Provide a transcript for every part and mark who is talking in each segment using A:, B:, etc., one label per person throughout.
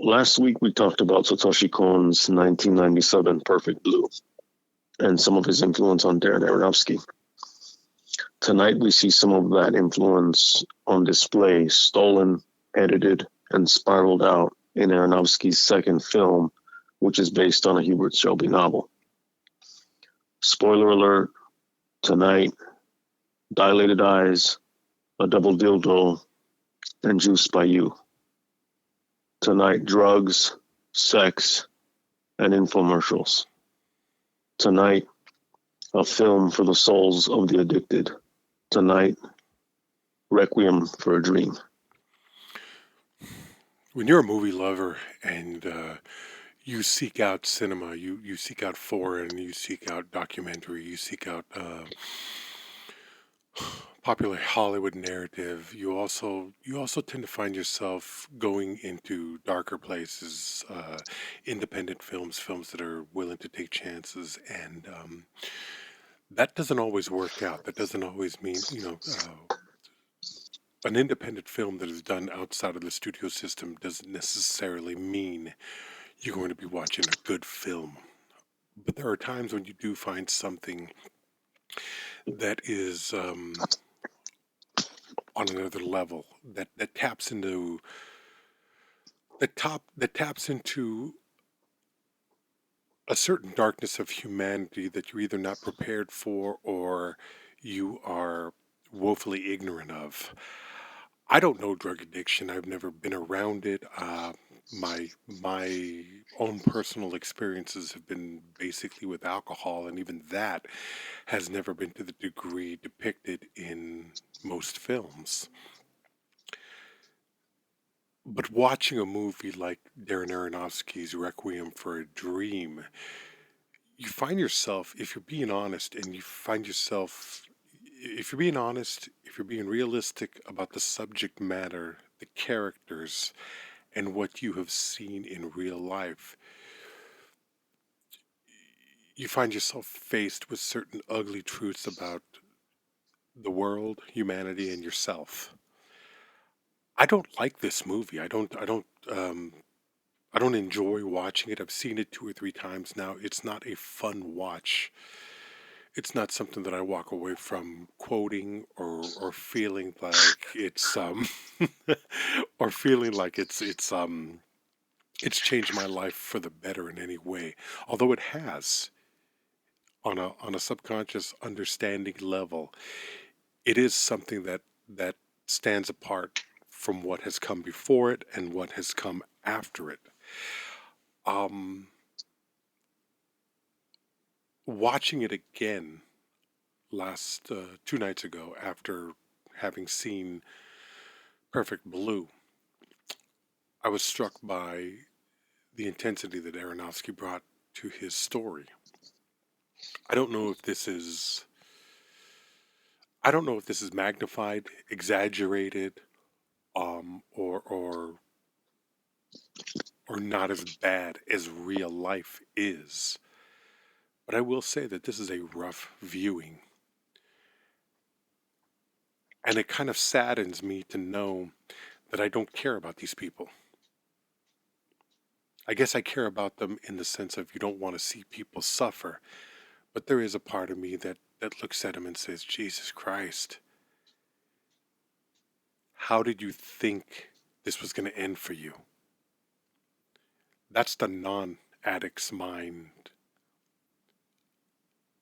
A: Last week we talked about Satoshi Kon's 1997 Perfect Blue and some of his influence on Darren Aaronofsky. Tonight we see some of that influence on display, stolen, edited, and spiraled out in Aaronofsky's second film, which is based on a Hubert Selby novel. Spoiler alert, tonight, Dilated Eyes, A Double Dildo, and Juiced by You. Tonight, drugs, sex, and infomercials. Tonight, a film for the souls of the addicted. Tonight, Requiem for a Dream.
B: When you're a movie lover and you seek out cinema, you seek out foreign, you seek out documentary, you seek out popular Hollywood narrative, you also tend to find yourself going into darker places, independent films that are willing to take chances, and that doesn't always work out. That doesn't always mean, an independent film that is done outside of the studio system doesn't necessarily mean you're going to be watching a good film. But there are times when you do find something that is on another level, that taps into a certain darkness of humanity that you're either not prepared for or you are woefully ignorant of. I don't know drug addiction. I've never been around it. My own personal experiences have been basically with alcohol, and even that has never been to the degree depicted in most films. But watching a movie like Darren Aronofsky's Requiem for a Dream, you find yourself, if you're being honest, if you're being honest, if you're being realistic about the subject matter, the characters, and what you have seen in real life, you find yourself faced with certain ugly truths about the world, humanity, and yourself. I don't like this movie. I don't enjoy watching it. I've seen it 2 or 3 times now. It's not a fun watch. It's not something that I walk away from quoting or feeling like it's or feeling like it's changed my life for the better in any way. Although it has, on a subconscious understanding level, it is something that stands apart from what has come before it and what has come after it. Watching it again last 2 nights ago after having seen Perfect Blue, I was struck by the intensity that Aronofsky brought to his story. I don't know if this is magnified, exaggerated, or not as bad as real life is. But I will say that this is a rough viewing. And it kind of saddens me to know that I don't care about these people. I guess I care about them in the sense of you don't want to see people suffer. But there is a part of me that looks at them and says, Jesus Christ, how did you think this was going to end for you? That's the non-addict's mind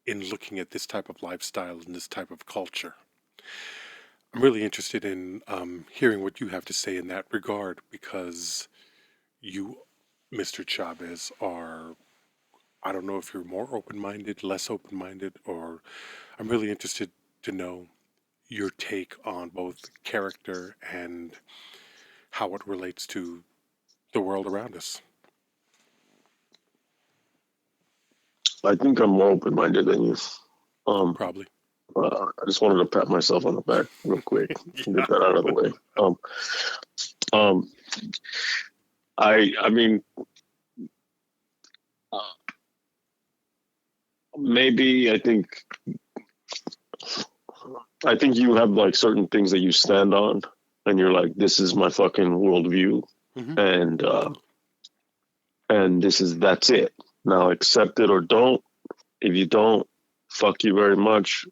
B: in looking at this type of lifestyle and this type of culture. I'm really interested in hearing what you have to say in that regard, because you, Mr. Chavez, are, I don't know if you're more open-minded, less open-minded, or I'm really interested to know your take on both character and how it relates to the world around us.
A: I think I'm more open-minded than you.
B: Probably.
A: I just wanted to pat myself on the back real quick and get that out of the way. I mean, maybe I think you have like certain things that you stand on, and you're like, this is my fucking worldview,
B: Mm-hmm.
A: and and that's it. Now accept it or don't. If you don't, fuck you very much.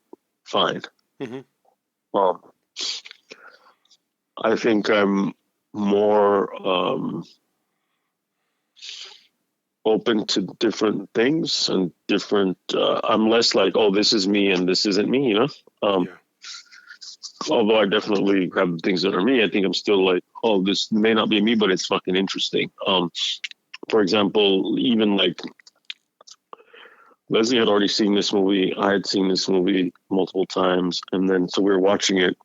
A: Fine. Mm-hmm. I think I'm more open to different things and different. I'm less like, oh, this is me and this isn't me, you know. Although I definitely have things that are me, I think I'm still like, oh, this may not be me, but it's fucking interesting. For example, even like Leslie had already seen this movie. I had seen this movie multiple times, and then so we were watching it,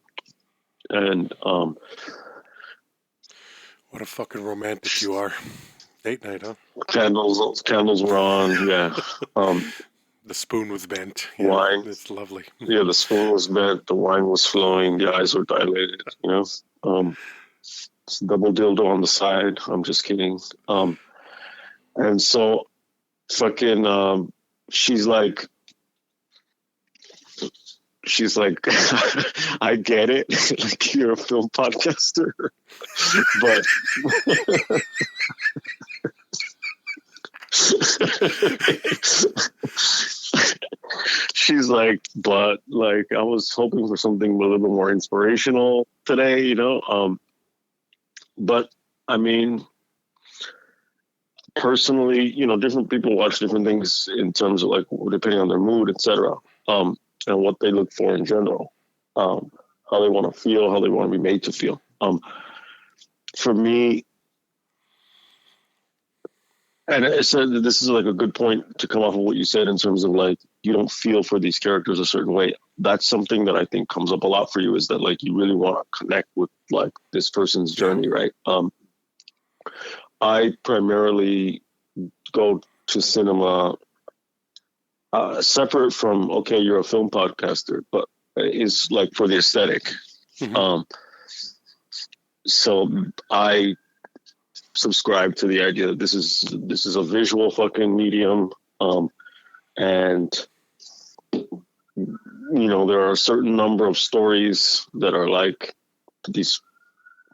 A: and
B: what a fucking romantic you are. Date night, huh?
A: Candles were on. Yeah.
B: The spoon was bent.
A: Yeah, wine.
B: It's lovely.
A: Yeah, the spoon was bent. The wine was flowing. The eyes were dilated. You know, it's double dildo on the side. I'm just kidding. And so, fucking, she's like, I get it. Like, you're a film podcaster, but. She's like, but like, I was hoping for something a little bit more inspirational today, you know? But I mean, personally, you know, different people watch different things in terms of like, depending on their mood, etc. And what they look for in general, how they want to feel, how they want to be made to feel. For me, and so this is like a good point to come off of what you said in terms of like, you don't feel for these characters a certain way. That's something that I think comes up a lot for you, is that like, you really want to connect with like this person's journey, right? I primarily go to cinema separate from, okay, you're a film podcaster, but it's like for the aesthetic. Mm-hmm. So I subscribe to the idea that this is a visual fucking medium, and you know, there are a certain number of stories that are like these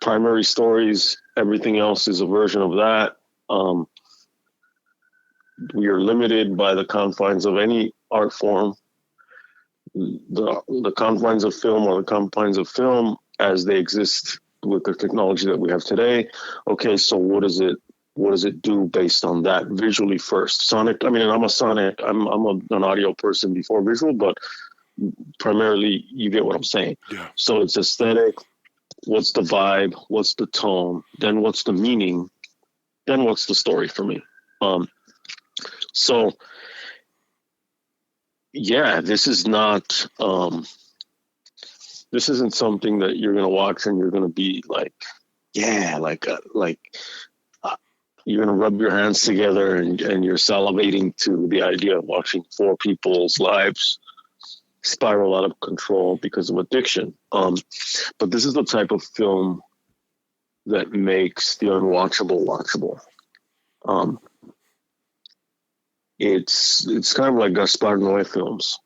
A: primary stories. Everything else is a version of that. We are limited by the confines of any art form. The confines of film are the confines of film as they exist with the technology that we have today. Okay, so what does it do based on that visually first? Sonic, I mean, I'm an audio person before visual, but primarily you get what I'm saying.
B: Yeah.
A: So it's aesthetic. What's the vibe? What's the tone? Then what's the meaning? Then what's the story for me? So yeah, this isn't something that you're going to watch and you're going to be like, yeah, you're going to rub your hands together and you're salivating to the idea of watching four people's lives spiral out of control because of addiction. But this is the type of film that makes the unwatchable watchable. It's kind of like Gaspar Noé films.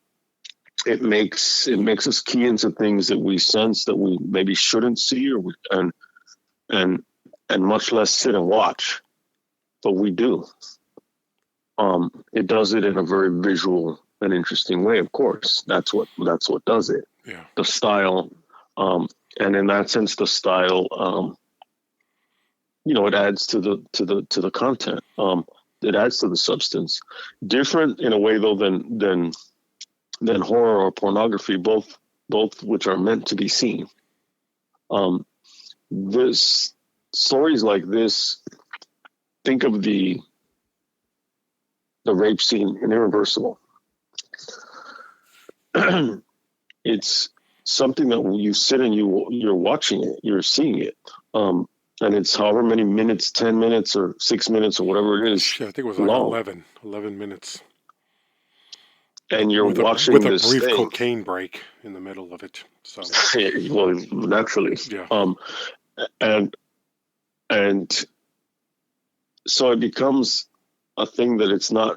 A: It makes us key into things that we sense that we maybe shouldn't see, and much less sit and watch, but we do. It does it in a very visual and interesting way. Of course, that's what does it.
B: Yeah.
A: The style, and in that sense, the style, you know, it adds to the content. It adds to the substance. Different in a way though than horror or pornography, both which are meant to be seen. This stories like this, think of the rape scene in Irreversible. It's something that when you sit and you're watching it, you're seeing it. And it's however many minutes, 10 minutes or 6 minutes or whatever it is.
B: Yeah, I think it was like 11 minutes. And
A: you're watching
B: with
A: this
B: a brief
A: thing.
B: Cocaine break in the middle of it. So
A: well, naturally.
B: Yeah.
A: And so it becomes a thing that it's not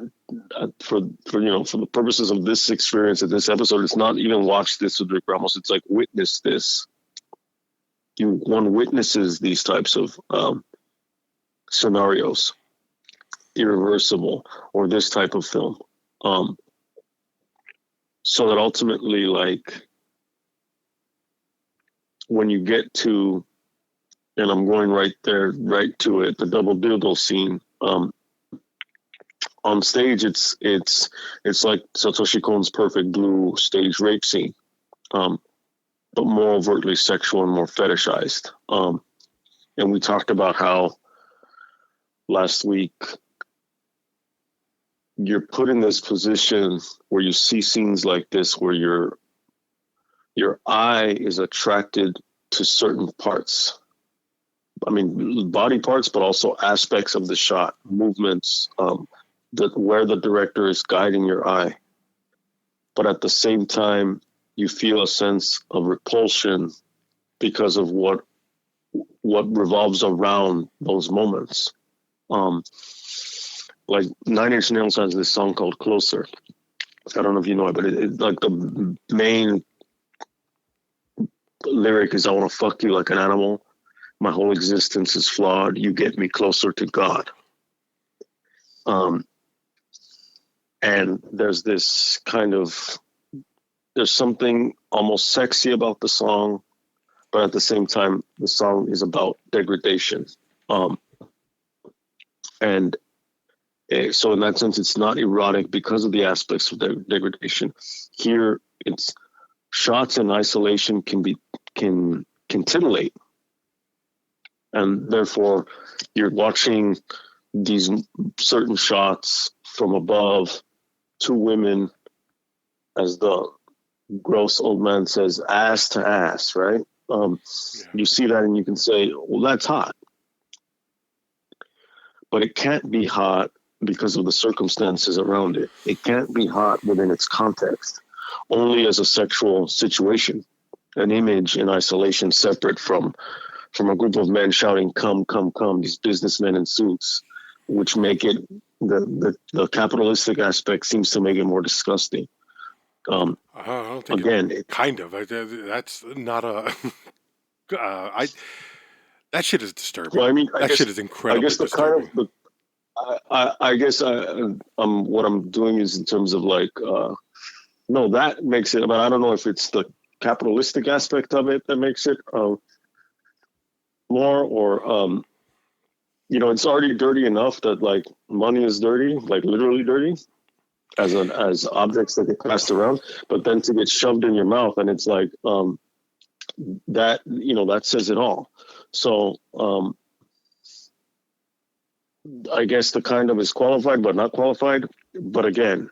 A: for the purposes of this experience of this episode. It's not even watch this with RickRamos. It's like witness this. One witnesses these types of scenarios irreversible, or this type of film. So that ultimately, like, when you get to, and I'm going right to it, the double dildo scene. On stage, it's like Satoshi Kon's Perfect Blue stage rape scene, but more overtly sexual and more fetishized. And we talked about how last week you're put in this position where you see scenes like this, where your eye is attracted to certain parts. I mean, body parts, but also aspects of the shot, movements, where the director is guiding your eye. But at the same time, you feel a sense of repulsion because of what revolves around those moments. Like Nine Inch Nails has this song called "Closer." I don't know if you know it, but it like the main lyric is, "I want to fuck you like an animal. My whole existence is flawed. You get me closer to God." And there's this there's something almost sexy about the song, but at the same time, the song is about degradation. So in that sense, it's not erotic because of the aspects of degradation. Here, it's shots in isolation can titillate. And therefore, you're watching these certain shots from above, two women, as the gross old man says, ass to ass, right? You see that and you can say, well, that's hot. But it can't be hot because of the circumstances around it. It can't be hot within its context, only as a sexual situation, an image in isolation, separate from a group of men shouting, "Come, come, come," these businessmen in suits, which make it, the capitalistic aspect seems to make it more disgusting.
B: I don't think
A: again,
B: that's not a. That shit is disturbing.
A: Well, I mean,
B: that shit is incredibly disturbing.
A: I guess what I'm doing is in terms of like, no, that makes it, but I don't know if it's the capitalistic aspect of it that makes it more, or it's already dirty enough that like money is dirty, like literally dirty, as objects that get passed around, but then to get shoved in your mouth, and it's like that, that says it all. So I guess the kind of is qualified but not qualified. But again,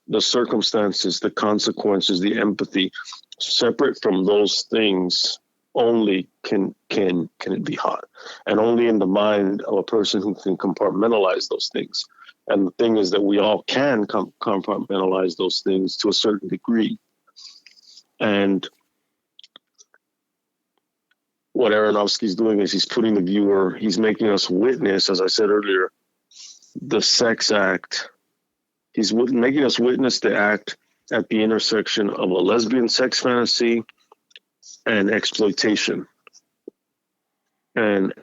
A: the circumstances, the consequences, the empathy, separate from those things, only can it be hot, and only in the mind of a person who can compartmentalize those things. And the thing is that we all can compartmentalize those things to a certain degree. And what Aaronofsky's doing is he's putting the viewer, he's making us witness, as I said earlier, the sex act. He's making us witness the act at the intersection of a lesbian sex fantasy and exploitation. And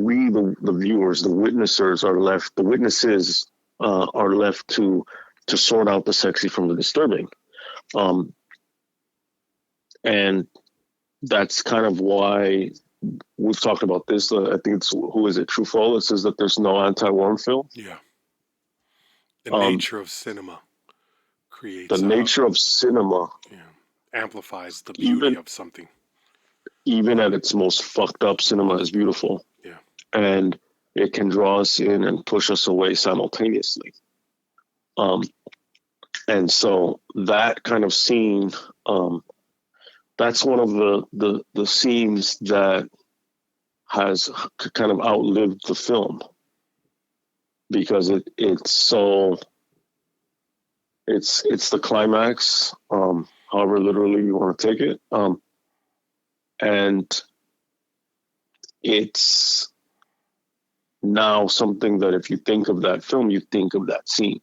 A: we, the viewers, the witnesses are left to sort out the sexy from the disturbing. And that's kind of why we've talked about this. I think it's, who is it? Truffaut says that there's no anti-war film.
B: Yeah. The nature of cinema creates.
A: The nature of cinema
B: amplifies the beauty of something.
A: Even at its most fucked up, cinema is beautiful.
B: Yeah.
A: And it can draw us in and push us away simultaneously. And so that kind of scene, that's one of the scenes that has kind of outlived the film, because it's the climax, however literally you want to take it, and it's now something that if you think of that film, you think of that scene,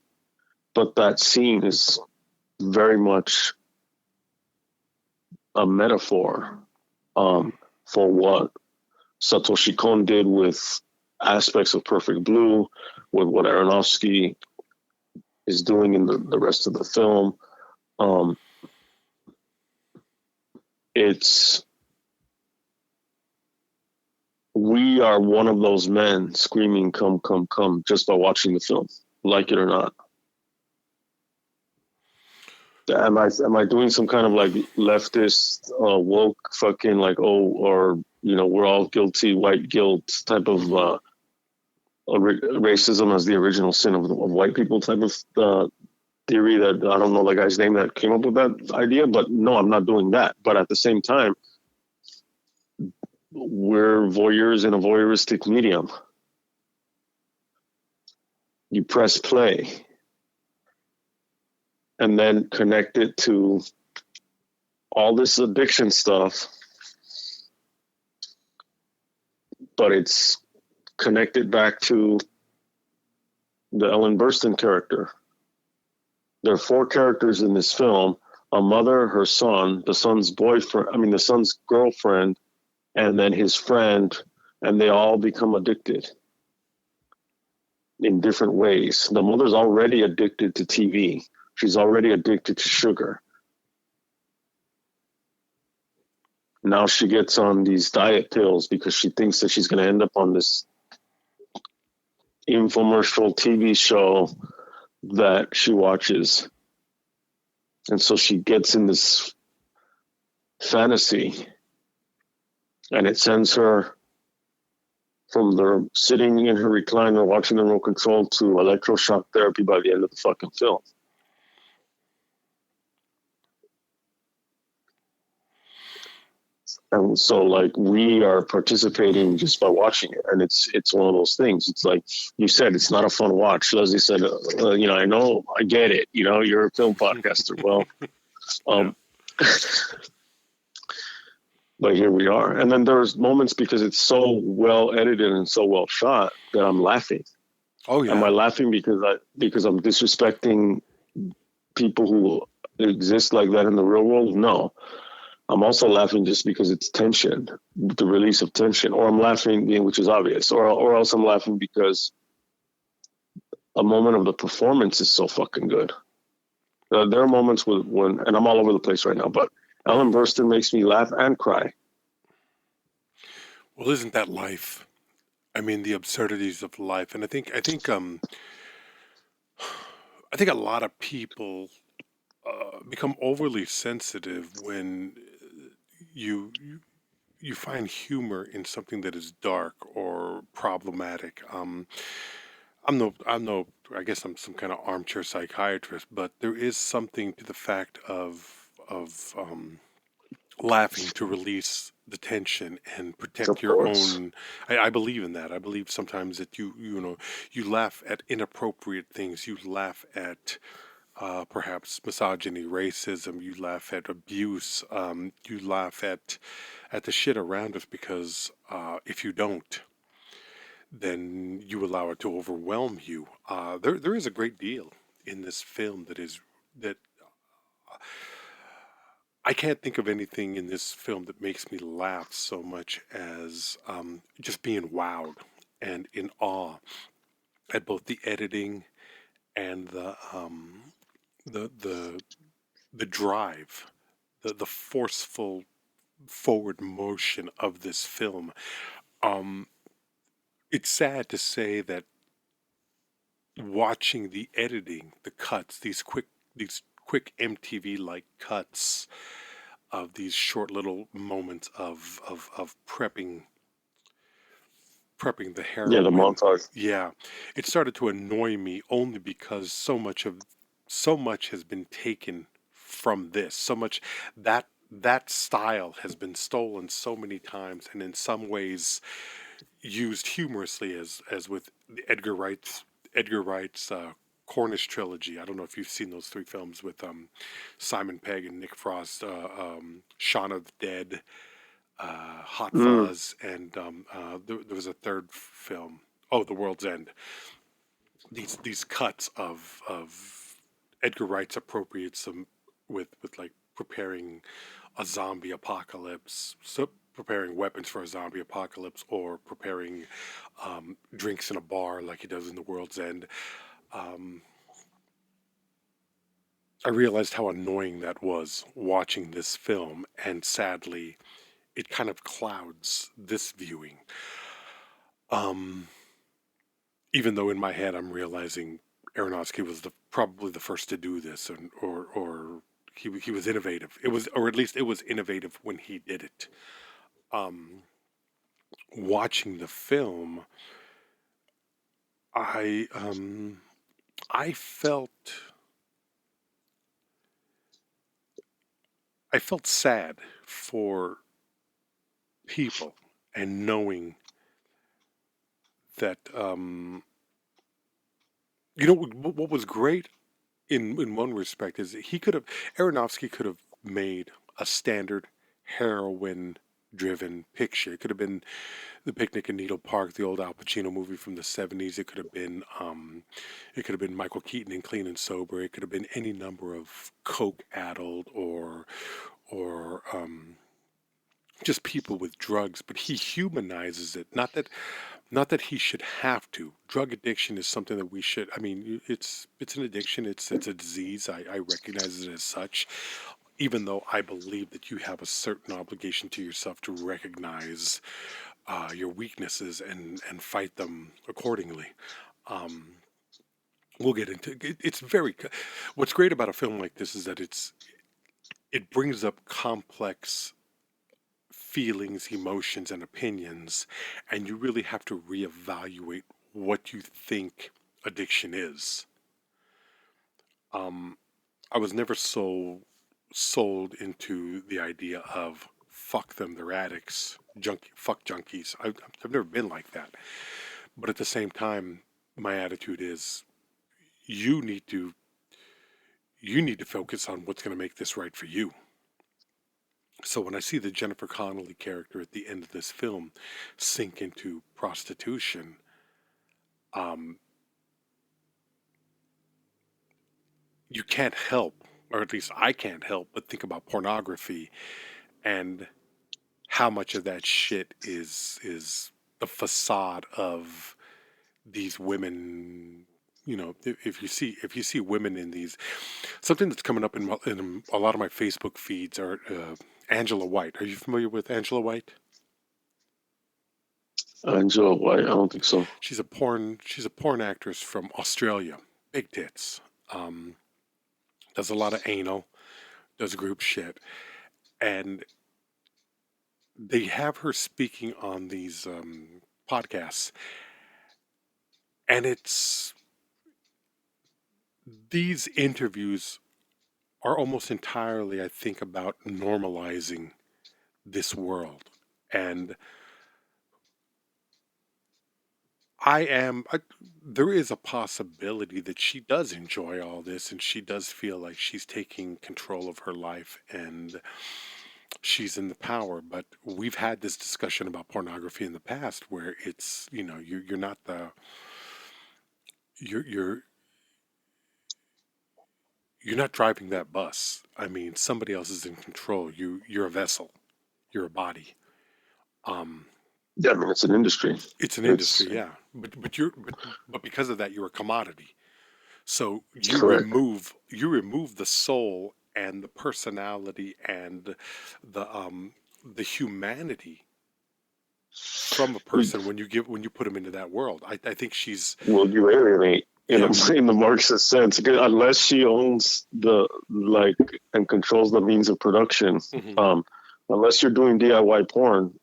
A: but that scene is very much a metaphor for what Satoshi Kon did with aspects of Perfect Blue with what Aaronofsky is doing in the rest of the film. We are one of those men screaming, "Come, come, come," just by watching the film, like it or not. Am I doing some kind of like leftist woke fucking like, or we're all guilty, white guilt type of racism as the original sin of white people type of theory that I don't know the guy's name that came up with that idea, but no, I'm not doing that. But at the same time, we're voyeurs in a voyeuristic medium. You press play and then connect it to all this addiction stuff, but it's connected back to the Ellen Burstyn character. There are 4 characters in this film: a mother, her son, the son's the son's girlfriend, and then his friend, and they all become addicted in different ways. The mother's already addicted to TV. She's already addicted to sugar. Now she gets on these diet pills because she thinks that she's going to end up on this infomercial TV show that she watches. And so she gets in this fantasy, and it sends her from the sitting in her recliner watching the remote control to electroshock therapy by the end of the fucking film. And so, like, we are participating just by watching it, and it's one of those things. It's like you said, it's not a fun watch. Leslie said, I know, I get it. You're a film podcaster. Well, but here we are. And then there's moments because it's so well edited and so well shot that I'm laughing.
B: Oh yeah.
A: Am I laughing because I'm disrespecting people who exist like that in the real world? No. I'm also laughing just because it's tension, the release of tension, or I'm laughing, which is obvious, or else I'm laughing because a moment of the performance is so fucking good. There are moments when, and I'm all over the place right now, but Ellen Burstyn makes me laugh and cry.
B: Well, isn't that life? I mean, the absurdities of life, and I think a lot of people become overly sensitive when you find humor in something that is dark or problematic. I guess I'm some kind of armchair psychiatrist, but there is something to the fact of laughing to release the tension and protect your own. I believe in that. I believe sometimes that you laugh at inappropriate things. You laugh at perhaps misogyny, racism. You laugh at abuse. You laugh at the shit around us because if you don't, then you allow it to overwhelm you. There is a great deal in this film that I can't think of anything in this film that makes me laugh so much as just being wowed and in awe at both the editing and the drive, the forceful forward motion of this film. It's sad to say that watching the editing, the cuts, these quick MTV-like cuts of these short little moments of prepping the heroin.
A: Yeah, the montage.
B: Yeah, it started to annoy me only because so much has been taken from this. So much that style has been stolen so many times, and in some ways used humorously, as with Edgar Wright's Cornish trilogy. I don't know if you've seen those 3 films with Simon Pegg and Nick Frost, Shaun of the Dead, Hot Fuzz, and there was a third film, The World's End. These cuts of Edgar Wright's appropriates with like preparing a zombie apocalypse. So preparing weapons for a zombie apocalypse or preparing drinks in a bar like he does in The World's End. I realized how annoying that was watching this film, and sadly, it kind of clouds this viewing. Even though in my head I'm realizing Aronofsky was probably the first to do this, or he was innovative. It was, or at least it was innovative when he did it. Watching the film, I felt sad for people, and knowing that what was great in one respect is Aronofsky could have made a standard heroin driven picture. It could have been The Picnic in Needle Park, the old Al Pacino movie from the 70s. It could have been Michael Keaton in Clean and Sober. It could have been any number of coke-addled or just people with drugs, but he humanizes it. Not that he should have to. Drug addiction is something that we should. I mean, it's an addiction. It's a disease. I recognize it as such. Even though I believe that you have a certain obligation to yourself to recognize your weaknesses and fight them accordingly. We'll get into it. What's great about a film like this is that it brings up complex feelings, emotions, and opinions, and you really have to reevaluate what you think addiction is. I was never so sold into the idea of fuck them, they're addicts, fuck junkies. I've never been like that. But at the same time, my attitude is you need to focus on what's going to make this right for you. So when I see the Jennifer Connelly character at the end of this film sink into prostitution, you can't help, or at least I can't help, but think about pornography and how much of that shit is the facade of these women. You know, if you see women in these, something that's coming up in a lot of my Facebook feeds are Angela White. Are you familiar with Angela White?
A: Angela White? I don't think so.
B: She's a porn actress from Australia. Big tits. Does a lot of anal. Does group shit. And they have her speaking on these podcasts. And these interviews are almost entirely, I think, about normalizing this world. And there is a possibility that she does enjoy all this, and she does feel like she's taking control of her life and she's in the power. But we've had this discussion about pornography in the past where it's, you know, you're not the, you're not driving that bus. I mean, somebody else is in control. You're a vessel. You're a body.
A: Yeah, I mean, it's an industry.
B: It's an industry, yeah. But because of that, you're a commodity. So you remove the soul and the personality and the humanity from a person when you put them into that world. I think she's,
A: well, you alienate in the Marxist sense, unless she owns and controls the means of production. Mm-hmm. Unless you're doing DIY porn,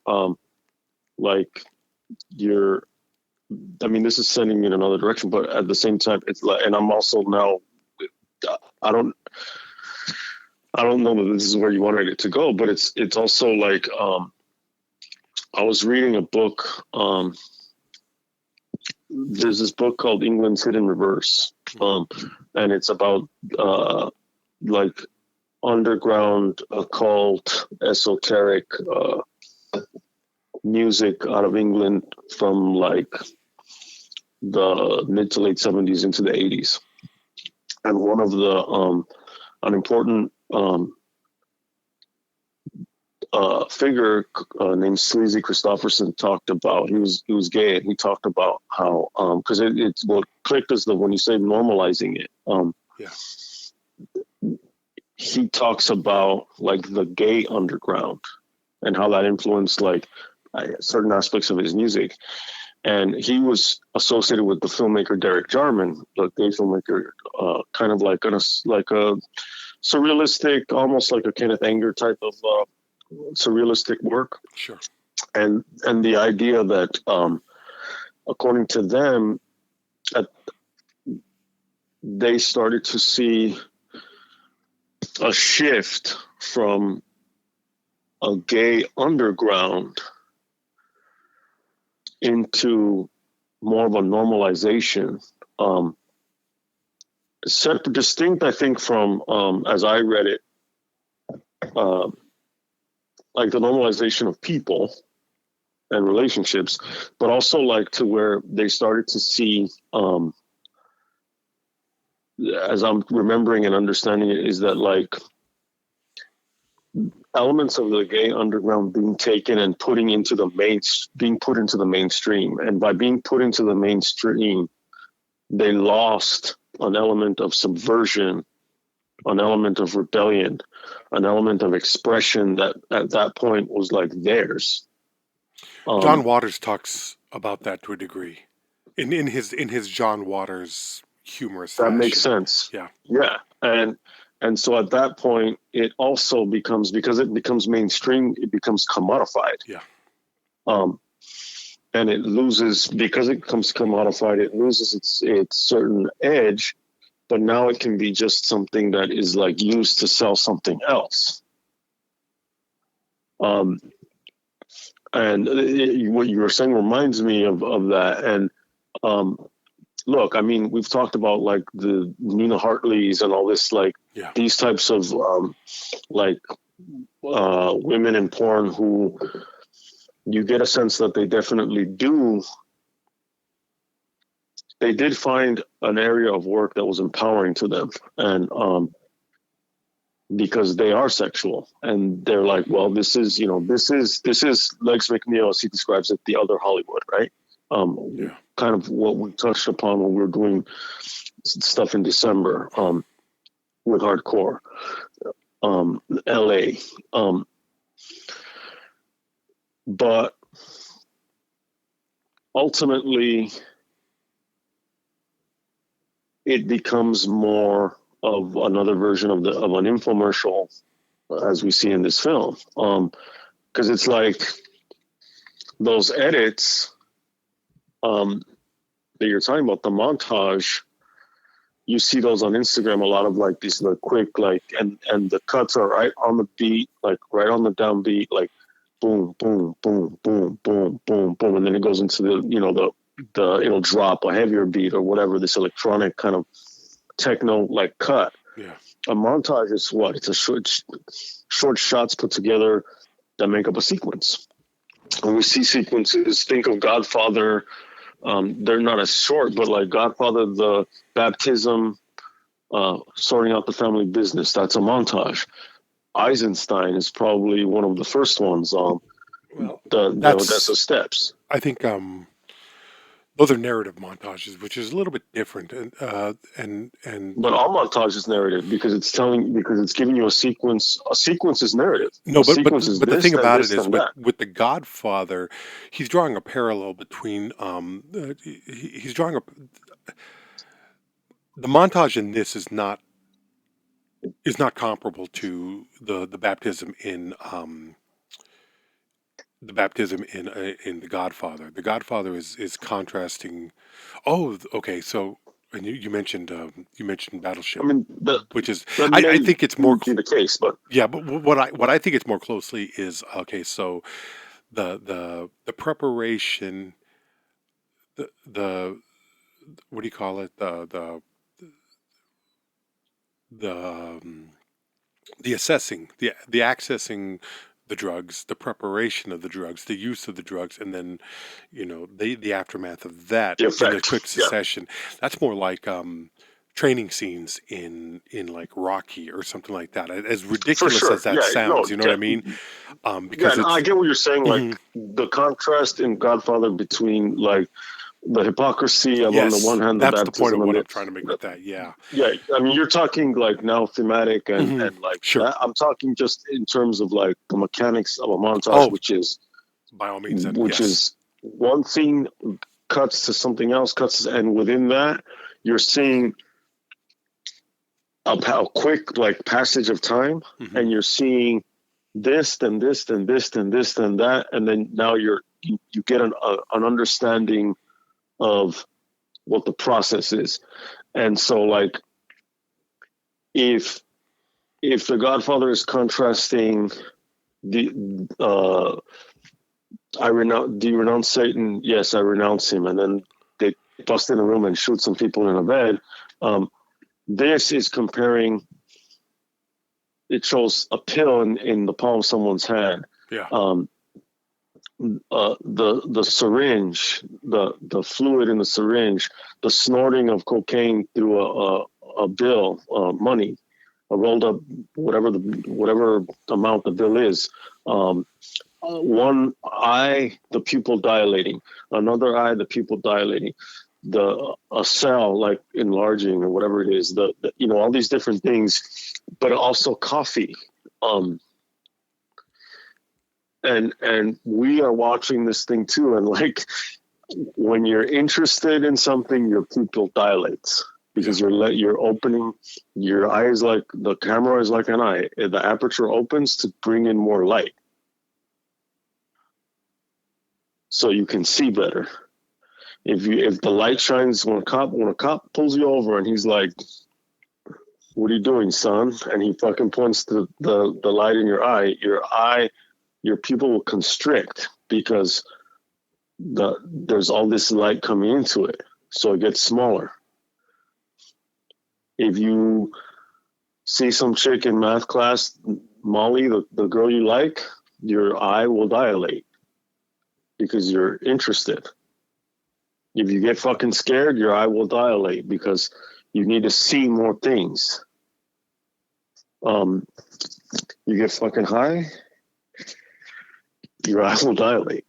A: this is sending me in another direction, but at the same time, it's like, and I'm also now, I don't know that this is where you wanted it to go, but it's also like, I was reading a book, there's this book called England's Hidden Reverse, and it's about, underground, occult, esoteric, music out of England from the mid to late 70s into the 80s. And one of the an important figure named Sleazy Christopherson talked about. He was gay, and he talked about how because it's what clicked is when you say normalizing it. He talks about like the gay underground and how that influenced like certain aspects of his music. And he was associated with the filmmaker Derek Jarman, the gay filmmaker, kind of like a surrealistic, almost like a Kenneth Anger type of surrealistic work.
B: Sure.
A: And the idea that, according to them, they started to see a shift from a gay underground into more of a normalization, separate, distinct, I think, from as I read it, like the normalization of people and relationships, but also like to where they started to see, as I'm remembering and understanding it, is that like elements of the gay underground being taken and being put into the mainstream. And by being put into the mainstream, they lost an element of subversion, an element of rebellion, an element of expression that at that point was like theirs.
B: John Waters talks about that to a degree in his John Waters humorous
A: that
B: fashion.
A: Makes sense.
B: Yeah.
A: And so at that point, it also becomes, because it becomes mainstream, it becomes commodified.
B: Yeah.
A: And it loses, because it becomes commodified, it loses its certain edge, but now it can be just something that is like used to sell something else. And what you were saying reminds me of that. And look, I mean, we've talked about like the Nina Hartleys and all this, like these types of women in porn who you get a sense that they definitely they did find an area of work that was empowering to them. And because they are sexual and they're like, well, this is Legs McNeil, as he describes it, the other Hollywood, right? Kind of what we touched upon when we were doing stuff in December with hardcore, LA. But ultimately, it becomes more of another version of an infomercial, as we see in this film, because it's like those edits that you're talking about, the montage. You see those on Instagram, a lot of like these quick, like, and the cuts are right on the beat, like right on the downbeat, like boom, boom, boom, boom, boom, boom, boom, and then it goes into the it'll drop a heavier beat or whatever, this electronic kind of techno like cut.
B: Yeah.
A: A montage is what? It's a short shots put together that make up a sequence. When we see sequences, think of Godfather. They're not as short, but like Godfather, the baptism, sorting out the family business, that's a montage. Eisenstein is probably one of the first ones. The Odessa Steps.
B: I think those are narrative montages, which is a little bit different. And
A: but all montage is narrative because it's giving you a sequence. A sequence is narrative.
B: No, but the thing about it is with The Godfather, he's drawing a parallel between the montage in this is not comparable to the baptism in The Godfather. The Godfather is contrasting. Oh, okay. So, and you mentioned Battleship.
A: I mean,
B: which is I think it's more
A: be the case, but
B: yeah. But what I think it's more closely is okay. So, the preparation, the what do you call it? The assessing, the accessing the drugs, the preparation of the drugs, the use of the drugs, and then, the aftermath of that in a quick succession. Yeah. That's more like training scenes in like Rocky or something like that. As
A: For
B: ridiculous
A: sure.
B: as that
A: Yeah. No.
B: sounds, you know what I mean?
A: Yeah.
B: Because
A: No, I
B: it's
A: get what you're saying.
B: mhm,
A: Like the contrast in Godfather between like the hypocrisy of on the one
B: yes,
A: hand the
B: that's the point
A: baptism
B: of
A: and
B: what
A: the
B: I'm trying to make with that. Yeah,
A: yeah. I mean, you're talking like now thematic
B: hmm,
A: and like
B: sure.
A: that. I'm talking just in terms of like the mechanics of a montage,
B: Oh, by all means, then
A: which
B: yes.
A: is one scene cuts to something else, and within that you're seeing a quick like passage of time,
B: Hmm.
A: and you're seeing this, then this, then this, then this, then that, and then now you get an understanding of what the process is. And so like if the Godfather is contrasting the do you renounce Satan? Yes, I renounce him. And then they bust in a room and shoot some people in a bed. Um, this is comparing. It shows a pill in the palm of someone's hand.
B: Yeah.
A: The syringe, the fluid in the syringe, the snorting of cocaine through a bill, money, a rolled up whatever amount the bill is. One eye, the pupil dilating, another eye, the pupil dilating, a cell like enlarging or whatever it is. The all these different things, but also coffee. Um, and we are watching this thing too, and like when you're interested in something, your pupil dilates
B: Yeah.
A: because you're opening your eyes, like the camera is like an eye. The aperture opens to bring in more light, so you can see better. If the light shines when a cop pulls you over and he's like, "What are you doing, son?" and he fucking points to the light in your eye, your pupil will constrict because there's all this light coming into it, so it gets smaller. If you see some chick in math class, Molly, the girl you like, your eye will dilate because you're interested. If you get fucking scared, your eye will dilate because you need to see more things. You get fucking high, your eye will dilate.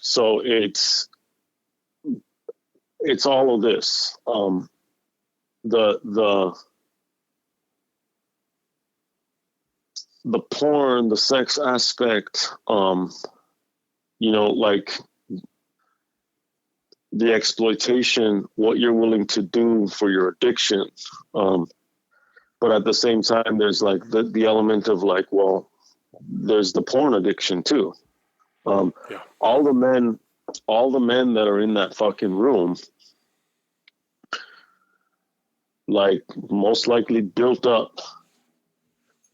A: So it's all of this. The porn, the sex aspect, like the exploitation, what you're willing to do for your addiction. But at the same time, there's like the element of like, well, there's the porn addiction too.
B: Yeah.
A: All the men that are in that fucking room, like most likely built up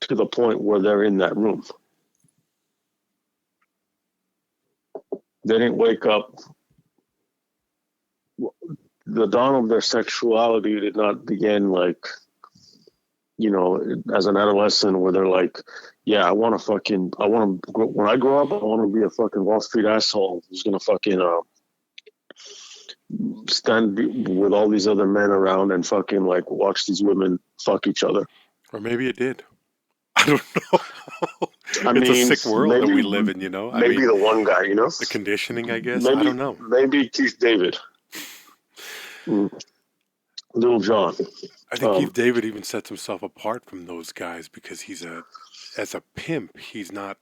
A: to the point where they're in that room. They didn't wake up. The dawn of their sexuality did not begin like, as an adolescent where they're like, yeah, when I grow up, I want to be a fucking Wall Street asshole who's going to fucking stand with all these other men around and fucking like watch these women fuck each other.
B: Or maybe it did. I don't know.
A: I
B: It's a
A: mean,
B: sick world that we live in, you know? I
A: maybe
B: mean,
A: the one guy,
B: the conditioning, I guess. I don't know.
A: maybe Keith David, Little John.
B: I think Keith David even sets himself apart from those guys because as a pimp, he's not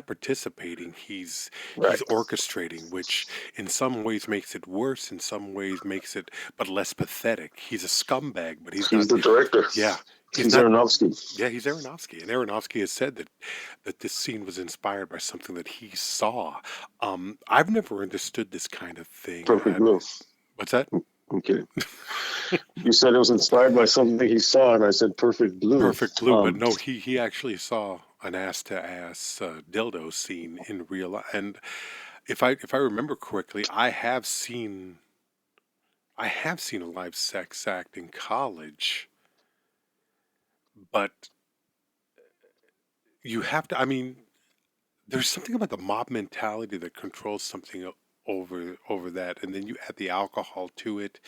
B: participating. He's
A: Right.
B: orchestrating, which in some ways makes it worse, in some ways makes it but less pathetic. He's a scumbag, but he's not.
A: The director.
B: Yeah, he's not.
A: Aronofsky.
B: Yeah, he's Aaronofsky, and Aaronofsky has said that this scene was inspired by something that he saw. I've never understood this kind of thing.
A: Perfect Blue.
B: What's that?
A: I'm kidding. You said it was inspired by something he saw, and I said Perfect Blue.
B: Perfect Blue, but no, he actually saw an ass-to-ass dildo scene in real life. And if I remember correctly, I have seen a live sex act in college, but you have to. I mean, there's something about the mob mentality that controls something over that, and then you add the alcohol to it.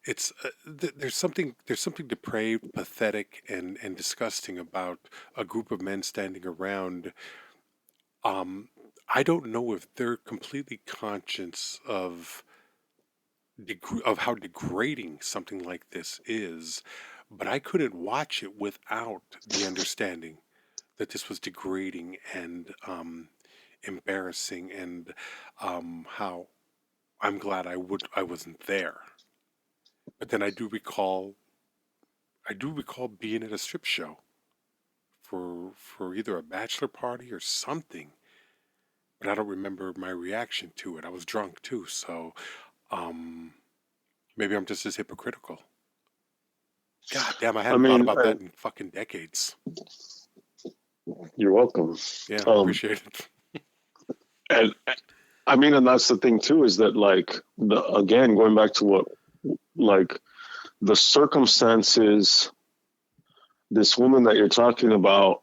B: It's there's something depraved, pathetic, and disgusting about a group of men standing around. I don't know if they're completely conscious of how degrading something like this is, but I couldn't watch it without the understanding that this was degrading and embarrassing, and how I'm glad I wasn't there. But then I do recall being at a strip show for either a bachelor party or something, but I don't remember my reaction to it. I was drunk too, so maybe I'm just as hypocritical. God damn, I hadn't thought about that in fucking decades.
A: You're welcome.
B: Yeah, appreciate it.
A: And I mean, and that's the thing too, is that again, going back to what, the circumstances, this woman that you're talking about,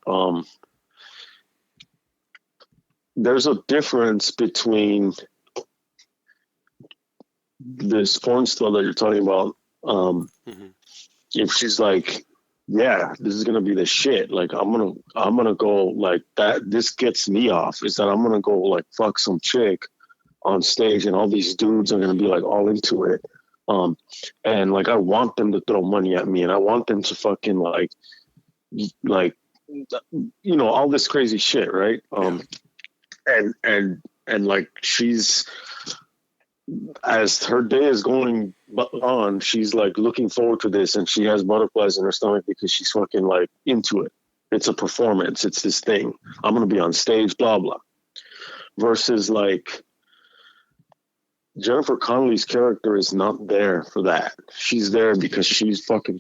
A: there's a difference between this porn star that you're talking about. If she's like, yeah, this is gonna be the shit. Like, I'm gonna go like that. This gets me off. Is that I'm gonna go like fuck some chick on stage, and all these dudes are gonna be like all into it. And like, I want them to throw money at me, and I want them to fucking like, all this crazy shit, right? And like, she's, as her day is going on, she's like looking forward to this, and she has butterflies in her stomach because she's fucking like into it. It's a performance. It's this thing. I'm gonna be on stage, blah blah. Versus like, Jennifer Connelly's character is not there for that. She's there because she's fucking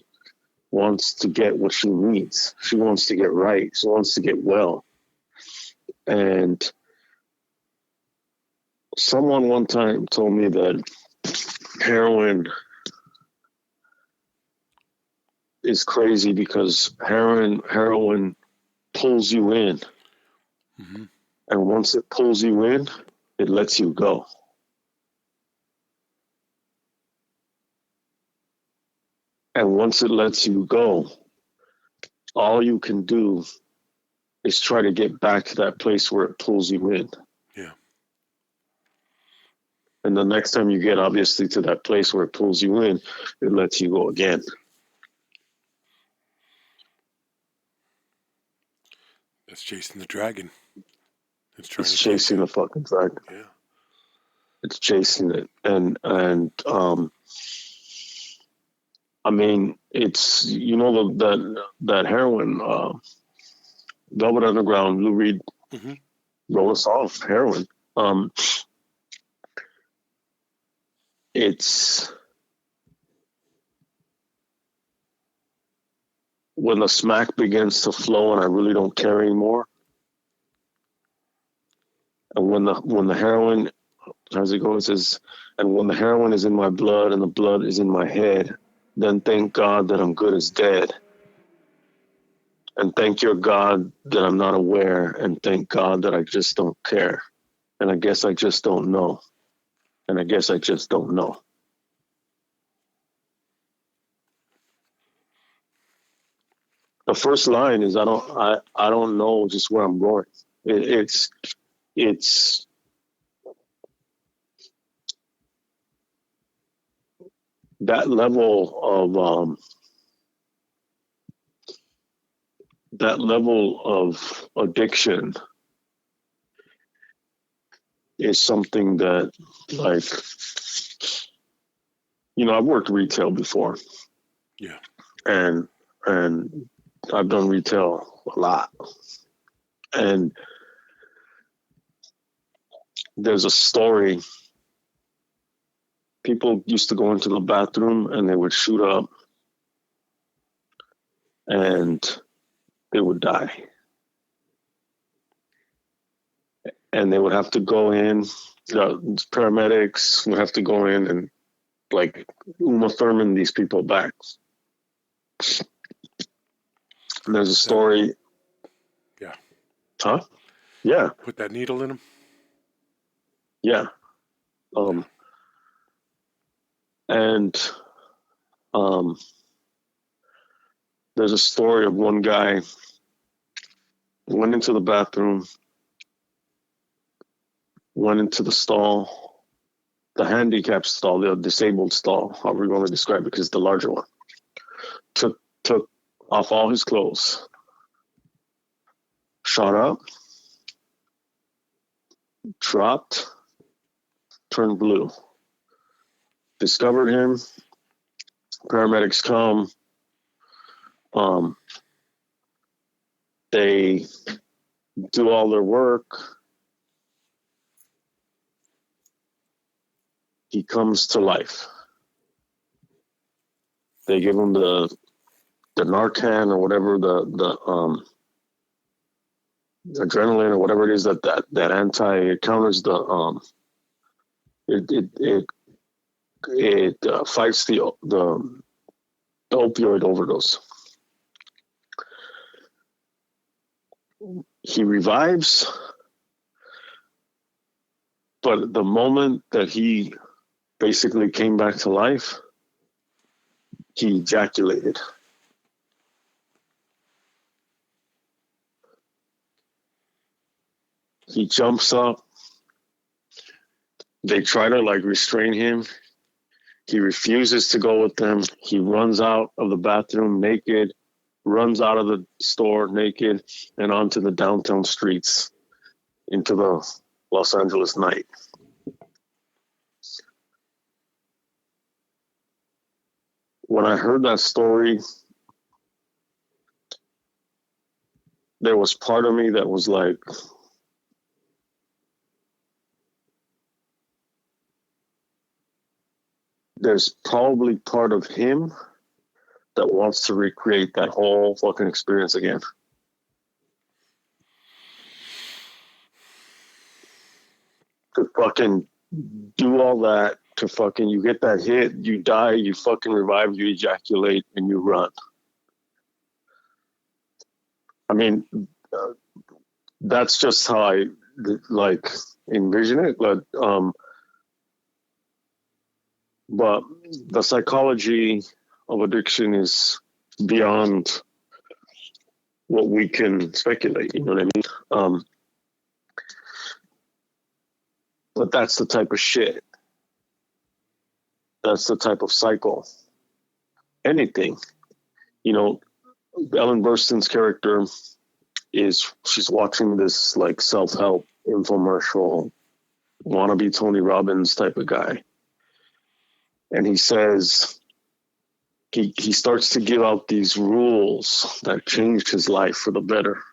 A: wants to get what she needs. She wants to get right. She wants to get well. And someone one time told me that heroin is crazy because heroin pulls you in.
B: Mm-hmm.
A: And once it pulls you in, it lets you go. And once it lets you go, all you can do is try to get back to that place where it pulls you in.
B: Yeah.
A: And the next time you get, obviously, to that place where it pulls you in, it lets you go again.
B: That's chasing the dragon.
A: It's chasing the fucking dragon.
B: Yeah.
A: It's chasing it. And I mean, it's, that heroin, Velvet Underground, Lou Reed wrote a song, Heroin. It's when the smack begins to flow and I really don't care anymore. And when the heroin, as it goes, is, and when the heroin is in my blood and the blood is in my head, then thank God that I'm good as dead. And thank your God that I'm not aware. And thank God that I just don't care. And I guess I just don't know. And I guess I just don't know. The first line is, I don't know just where I'm going. It's that level of addiction is something that, like, I've worked retail before.
B: Yeah.
A: And I've done retail a lot. And there's a story. People used to go into the bathroom and they would shoot up and they would die. And they would have to go in, paramedics would have to go in and like Uma Thurman these people back. And there's a story.
B: Yeah.
A: Huh? Yeah.
B: Put that needle in them?
A: Yeah. And there's a story of one guy went into the bathroom, went into the stall, the handicapped stall, the disabled stall, however we're going to describe it, because it's the larger one. Took off all his clothes, shot up, dropped, turned blue. Discovered him. Paramedics come. They do all their work. He comes to life. They give him the Narcan or whatever, the adrenaline or whatever it is that it counters the it fights the opioid overdose. He revives, but the moment that he basically came back to life, he ejaculated. He jumps up. They try to restrain him. He refuses to go with them. He runs out of the bathroom naked, runs out of the store naked, and onto the downtown streets into the Los Angeles night. When I heard that story, there was part of me that was like, there's probably part of him that wants to recreate that whole fucking experience again. To fucking do all that, to fucking, you get that hit, you die, you fucking revive, you ejaculate, and you run. I mean, that's just how I envision it, but the psychology of addiction is beyond what we can speculate, you know what I mean? But that's the type of shit. That's the type of cycle. Anything. You know, Ellen Burstyn's character she's watching this self-help infomercial, wannabe Tony Robbins type of guy. And he says, he starts to give out these rules that changed his life for the better.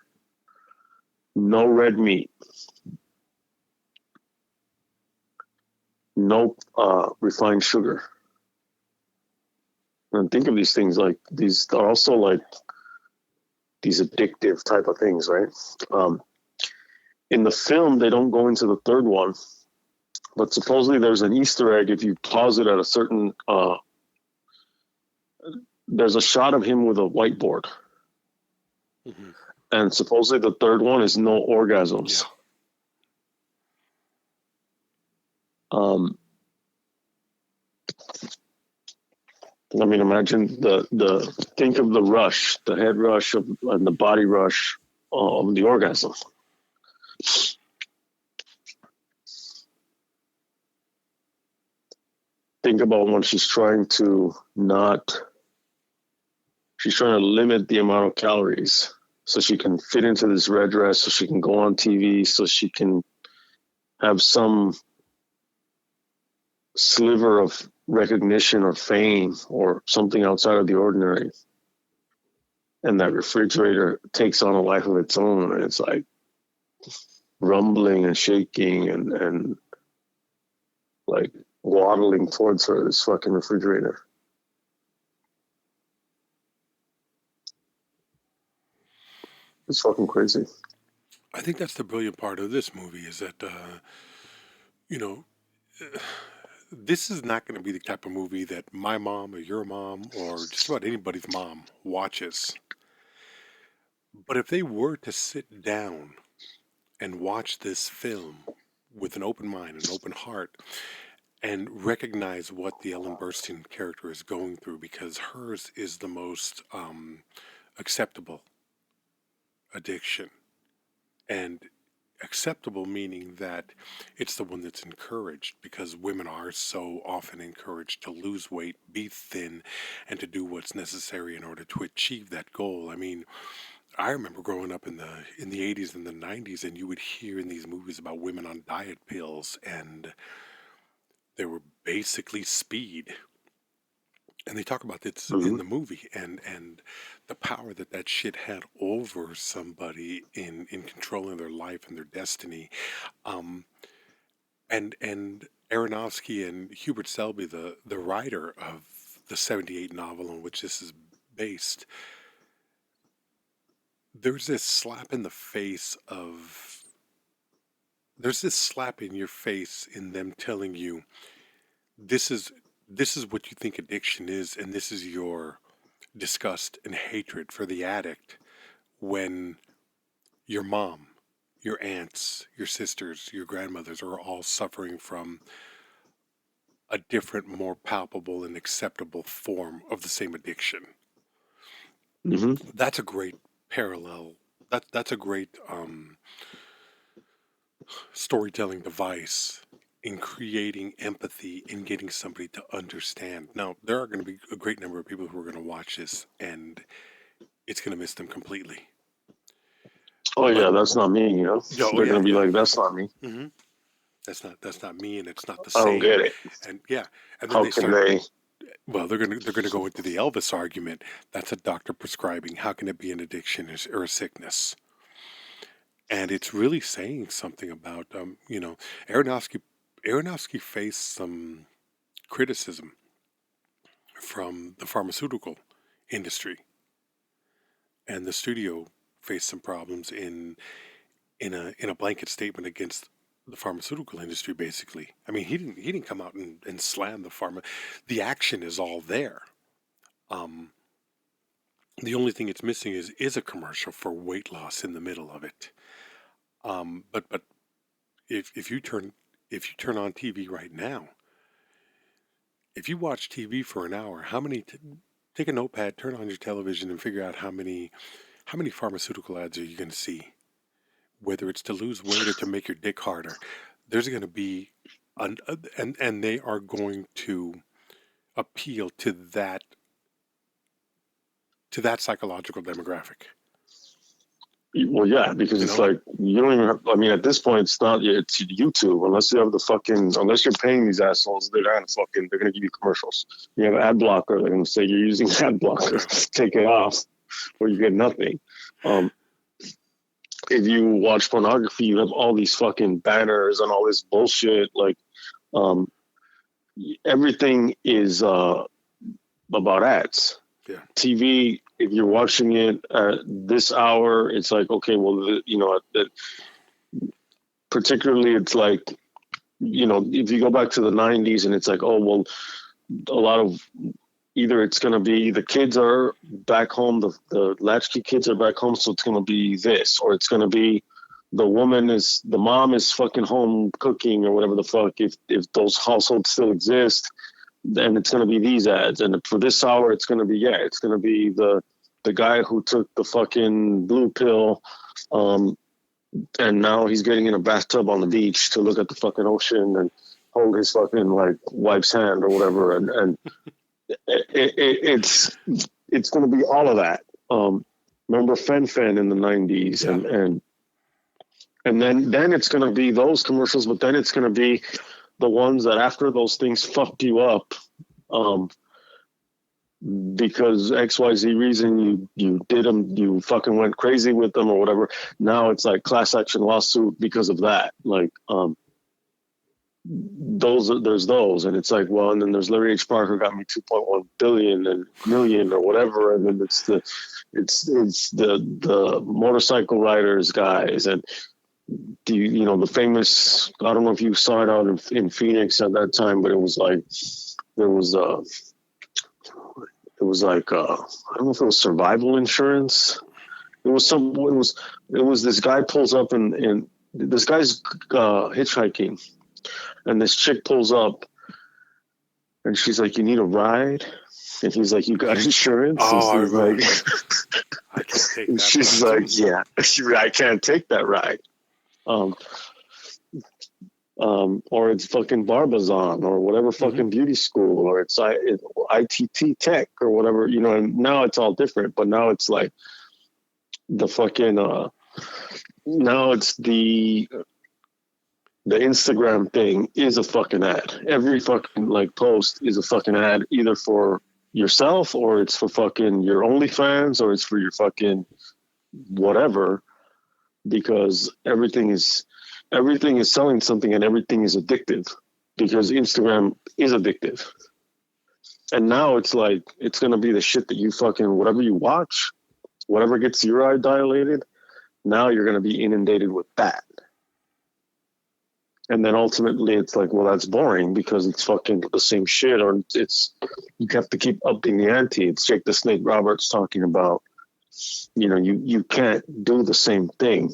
A: No red meat. No refined sugar. And think of these things these are also these addictive type of things, right? In the film, they don't go into the third one, but supposedly there's an Easter egg if you pause it at a certain. There's a shot of him with a whiteboard, and supposedly the third one is no orgasms. Yeah. I mean, imagine think of the rush, the head rush and the body rush of the orgasm. Think about when she's trying to limit the amount of calories so she can fit into this red dress, so she can go on TV, so she can have some sliver of recognition or fame or something outside of the ordinary. And that refrigerator takes on a life of its own, and it's rumbling and shaking and waddling towards her, this fucking refrigerator. It's fucking crazy.
B: I think that's the brilliant part of this movie is that, this is not going to be the type of movie that my mom or your mom or just about anybody's mom watches. But if they were to sit down and watch this film with an open mind, an open heart, and recognize what the Ellen Burstyn character is going through, because hers is the most acceptable addiction. And acceptable meaning that it's the one that's encouraged, because women are so often encouraged to lose weight, be thin, and to do what's necessary in order to achieve that goal. I mean, I remember growing up in the 80s and the 90s, and you would hear in these movies about women on diet pills, and they were basically speed. And they talk about this in the movie, and the power that shit had over somebody in controlling their life and their destiny. And Aaronofsky and Hubert Selby, the writer of the 78 novel on which this is based, there's this slap in your face in them telling you, this is what you think addiction is, and this is your disgust and hatred for the addict, when your mom, your aunts, your sisters, your grandmothers are all suffering from a different, more palpable and acceptable form of the same addiction.
A: Mm-hmm.
B: That's a great parallel. That's a great storytelling device in creating empathy and getting somebody to understand. Now, there are going to be a great number of people who are going to watch this, and it's going to miss them completely.
A: Oh, yeah, that's not me, you know? They're going to be like, that's not me.
B: Mm-hmm. That's not me, and it's not the same.
A: I don't get it.
B: And yeah, and then
A: How
B: they
A: can
B: start.
A: they?
B: Well, they're going to go into the Elvis argument. That's a doctor prescribing. How can it be an addiction or a sickness? And it's really saying something about, Aaronofsky faced some criticism from the pharmaceutical industry, and the studio faced some problems in a blanket statement against the pharmaceutical industry. Basically, I mean, he didn't come out and slam the pharma. The action is all there. The only thing it's missing is a commercial for weight loss in the middle of it. But if you turn on TV right now, if you watch TV for an hour, take a notepad, turn on your television, and figure out how many pharmaceutical ads are you going to see, whether it's to lose weight or to make your dick harder. There's going to be, and they are going to appeal to that psychological demographic.
A: Well, yeah, because it's like, you don't even have, I mean, at this point, it's YouTube. Unless you're paying these assholes, they're going to give you commercials. You have an ad blocker, they're going to say you're using ad blocker, take it off, or you get nothing. If you watch pornography, you have all these fucking banners and all this bullshit. Like, everything is about ads. Yeah. TV, if you're watching it at this hour, it's like, okay, well, particularly it's like, if you go back to the 90s and it's like, oh, well, a lot of either it's going to be the kids are back home, the latchkey kids are back home, so it's going to be this, or it's going to be the mom is fucking home cooking or whatever the fuck, if those households still exist. Then it's going to be these ads. And for this hour, it's going to be the guy who took the fucking blue pill, and now he's getting in a bathtub on the beach to look at the fucking ocean and hold his fucking like wife's hand or whatever. And it's going to be all of that. Remember Fen in the 90s, yeah. and then it's going to be those commercials, but then it's going to be the ones that after those things fucked you up, because XYZ reason you did them, you fucking went crazy with them or whatever. Now it's like class action lawsuit because of that. Like, there's those, and it's like, well, and then there's Larry H. Parker got me 2.1 billion and million or whatever, and then it's the motorcycle riders guys, and the famous, I don't know if you saw it out in Phoenix at that time, but it was like, I don't know if it was survival insurance. It was this guy pulls up and this guy's hitchhiking, and this chick pulls up And she's like, you need a ride? And he's like, you got insurance?
B: Oh,
A: and he's like,
B: I can't take
A: and
B: that.
A: she's like, yeah, I can't take that ride. Or it's fucking Barbizon or whatever fucking beauty school, or it's ITT Tech or whatever, you know, and now it's all different, but now it's like the fucking, now it's the Instagram thing is a fucking ad. Every fucking like post is a fucking ad, either for yourself or it's for fucking your OnlyFans or it's for your fucking whatever, because everything is selling something and everything is addictive because Instagram is addictive. And now it's like, it's going to be the shit that you fucking, whatever you watch, whatever gets your eye dilated, now you're going to be inundated with that. And then ultimately it's like, well, that's boring because it's fucking the same shit, or it's, you have to keep upping the ante. It's Jake the Snake Roberts talking about, you know, you can't do the same thing.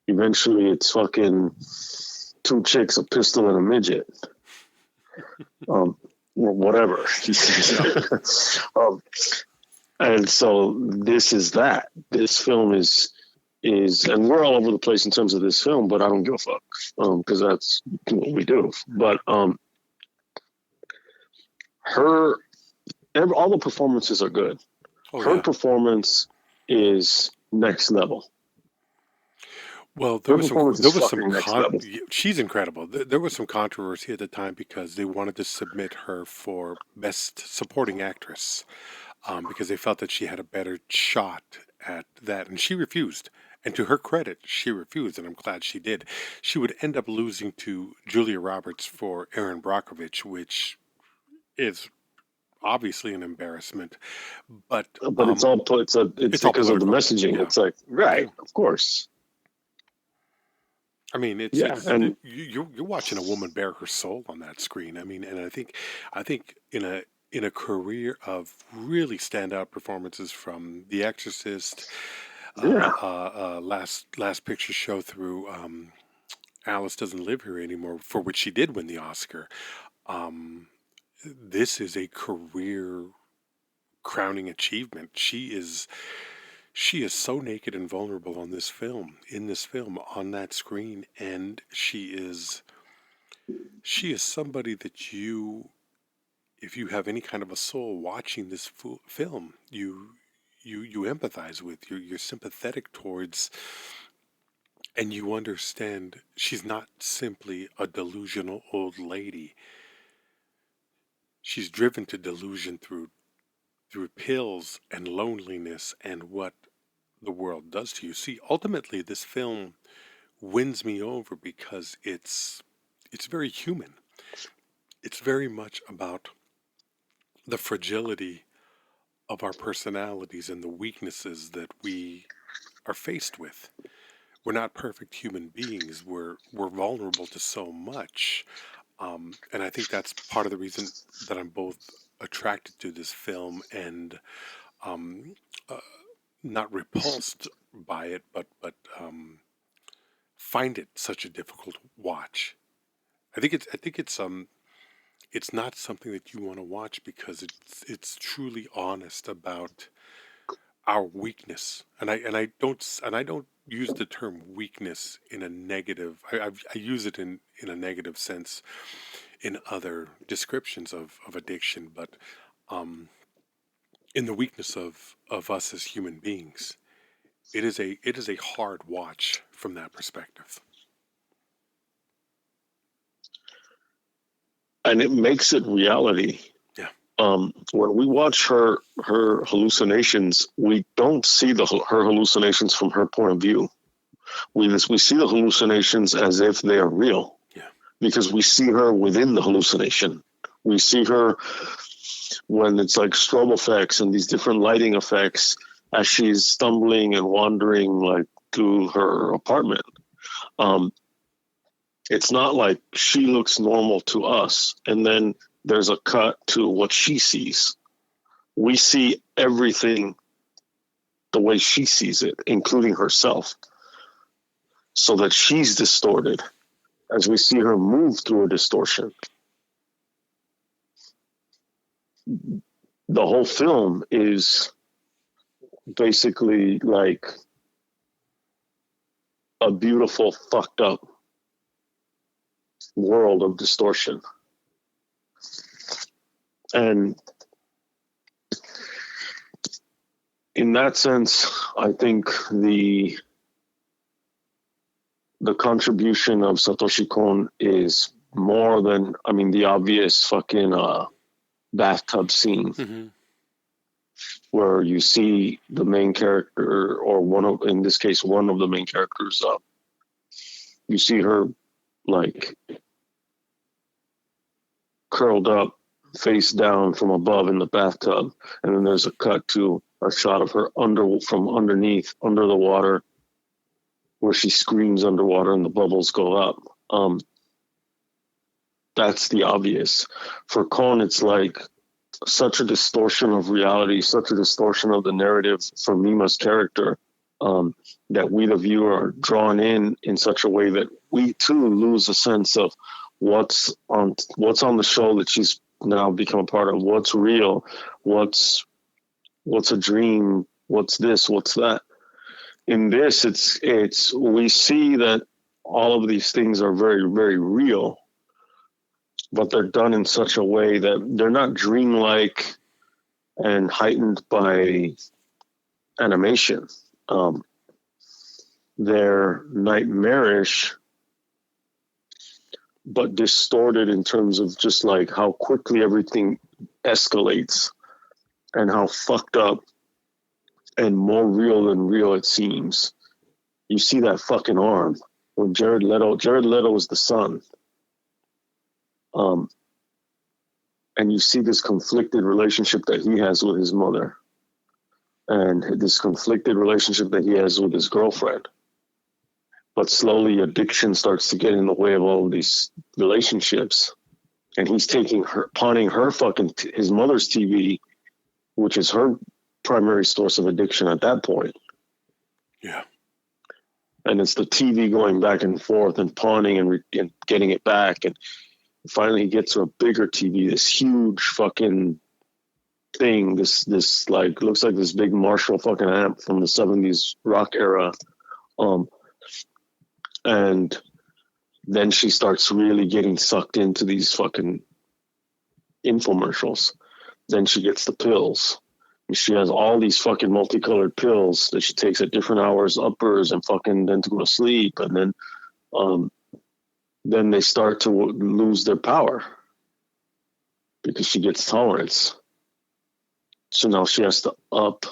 A: Eventually it's fucking two chicks, a pistol, and a midget. Or whatever he says. And so this is that. This film is, and we're all over the place in terms of this film, but I don't give a fuck, because that's what we do. But all the performances are good. Her performance is next level.
B: Well, she's incredible. There was some controversy at the time because they wanted to submit her for Best Supporting Actress, because they felt that she had a better shot at that, and she refused. And to her credit, she refused, and I'm glad she did. She would end up losing to Julia Roberts for Erin Brockovich, which is obviously an embarrassment. But
A: it's because of the messaging. Yeah. It's like, right, of course.
B: I mean, you're watching a woman bare her soul on that screen. I mean, and I think in a career of really standout performances from The Exorcist, Last Picture Show through Alice Doesn't Live Here Anymore, for which she did win the Oscar. This is a career crowning achievement. She is so naked and vulnerable in this film, on that screen, and she is somebody that if you have any kind of a soul watching this film, you empathize with, you're sympathetic towards, and you understand she's not simply a delusional old lady. She's driven to delusion through pills and loneliness and what the world does to you. See, ultimately, this film wins me over because it's very human. It's very much about the fragility of our personalities and the weaknesses that we are faced with. We're not perfect human beings. We're vulnerable to so much. And I think that's part of the reason that I'm both attracted to this film and not repulsed by it, but find it such a difficult watch. I think it's not something that you want to watch because it's truly honest about our weakness, and I don't use the term weakness in a negative. I use it in a negative sense in other descriptions of addiction, but in the weakness of us as human beings, it is a hard watch from that perspective.
A: And it makes it reality.
B: Yeah.
A: When we watch her hallucinations, we don't see her hallucinations from her point of view. We see the hallucinations as if they are real.
B: Yeah.
A: Because we see her within the hallucination. We see her when it's like strobe effects and these different lighting effects as she's stumbling and wandering like through her apartment. It's not like she looks normal to us, and then there's a cut to what she sees. We see everything the way she sees it, including herself, so that she's distorted as we see her move through a distortion. the whole film is basically like a beautiful, fucked up world of distortion. And in that sense, I think the contribution of Satoshi Kon is more than, I mean, the obvious fucking bathtub scene. Mm-hmm. Where you see the main character, or one of the main characters, you see her like curled up, face down from above in the bathtub, and then there's a cut to a shot of her from underneath, under the water, where she screams underwater and the bubbles go up. That's the obvious. For Kon, it's like such a distortion of reality, such a distortion of the narrative for Mima's character, that we, the viewer, are drawn in such a way that we too lose a sense of what's on the show that she's now become a part of, what's real, what's a dream, what's this, what's that. In this, it's we see that all of these things are very, very real, but they're done in such a way that they're not dreamlike and heightened by animation. They're nightmarish, but distorted in terms of just like how quickly everything escalates and how fucked up and more real than real it seems. You see that fucking arm when Jared Leto is the son. And you see this conflicted relationship that he has with his mother, and this conflicted relationship that he has with his girlfriend. But slowly addiction starts to get in the way of all of these relationships. And he's pawning his mother's TV, which is her primary source of addiction at that point.
B: Yeah.
A: And it's the TV going back and forth and pawning and getting it back. And finally he gets to a bigger TV, this huge fucking thing, this like, looks like this big Marshall fucking amp from the 70s rock era. And then she starts really getting sucked into these fucking infomercials. Then she gets the pills. And she has all these fucking multicolored pills that she takes at different hours, uppers, and fucking then to go to sleep. And then they start to lose their power because she gets tolerance. So now she has to up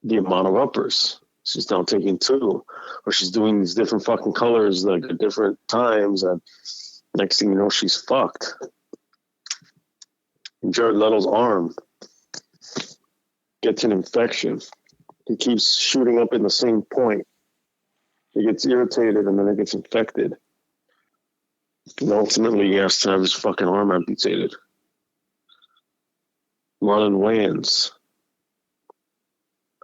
A: the amount of uppers. She's now taking 2, or she's doing these different fucking colors like at different times, and next thing you know, she's fucked. And Jared Leto's arm gets an infection. He keeps shooting up in the same point. He gets irritated and then it gets infected. And ultimately he has to have his fucking arm amputated. Marlon Wayans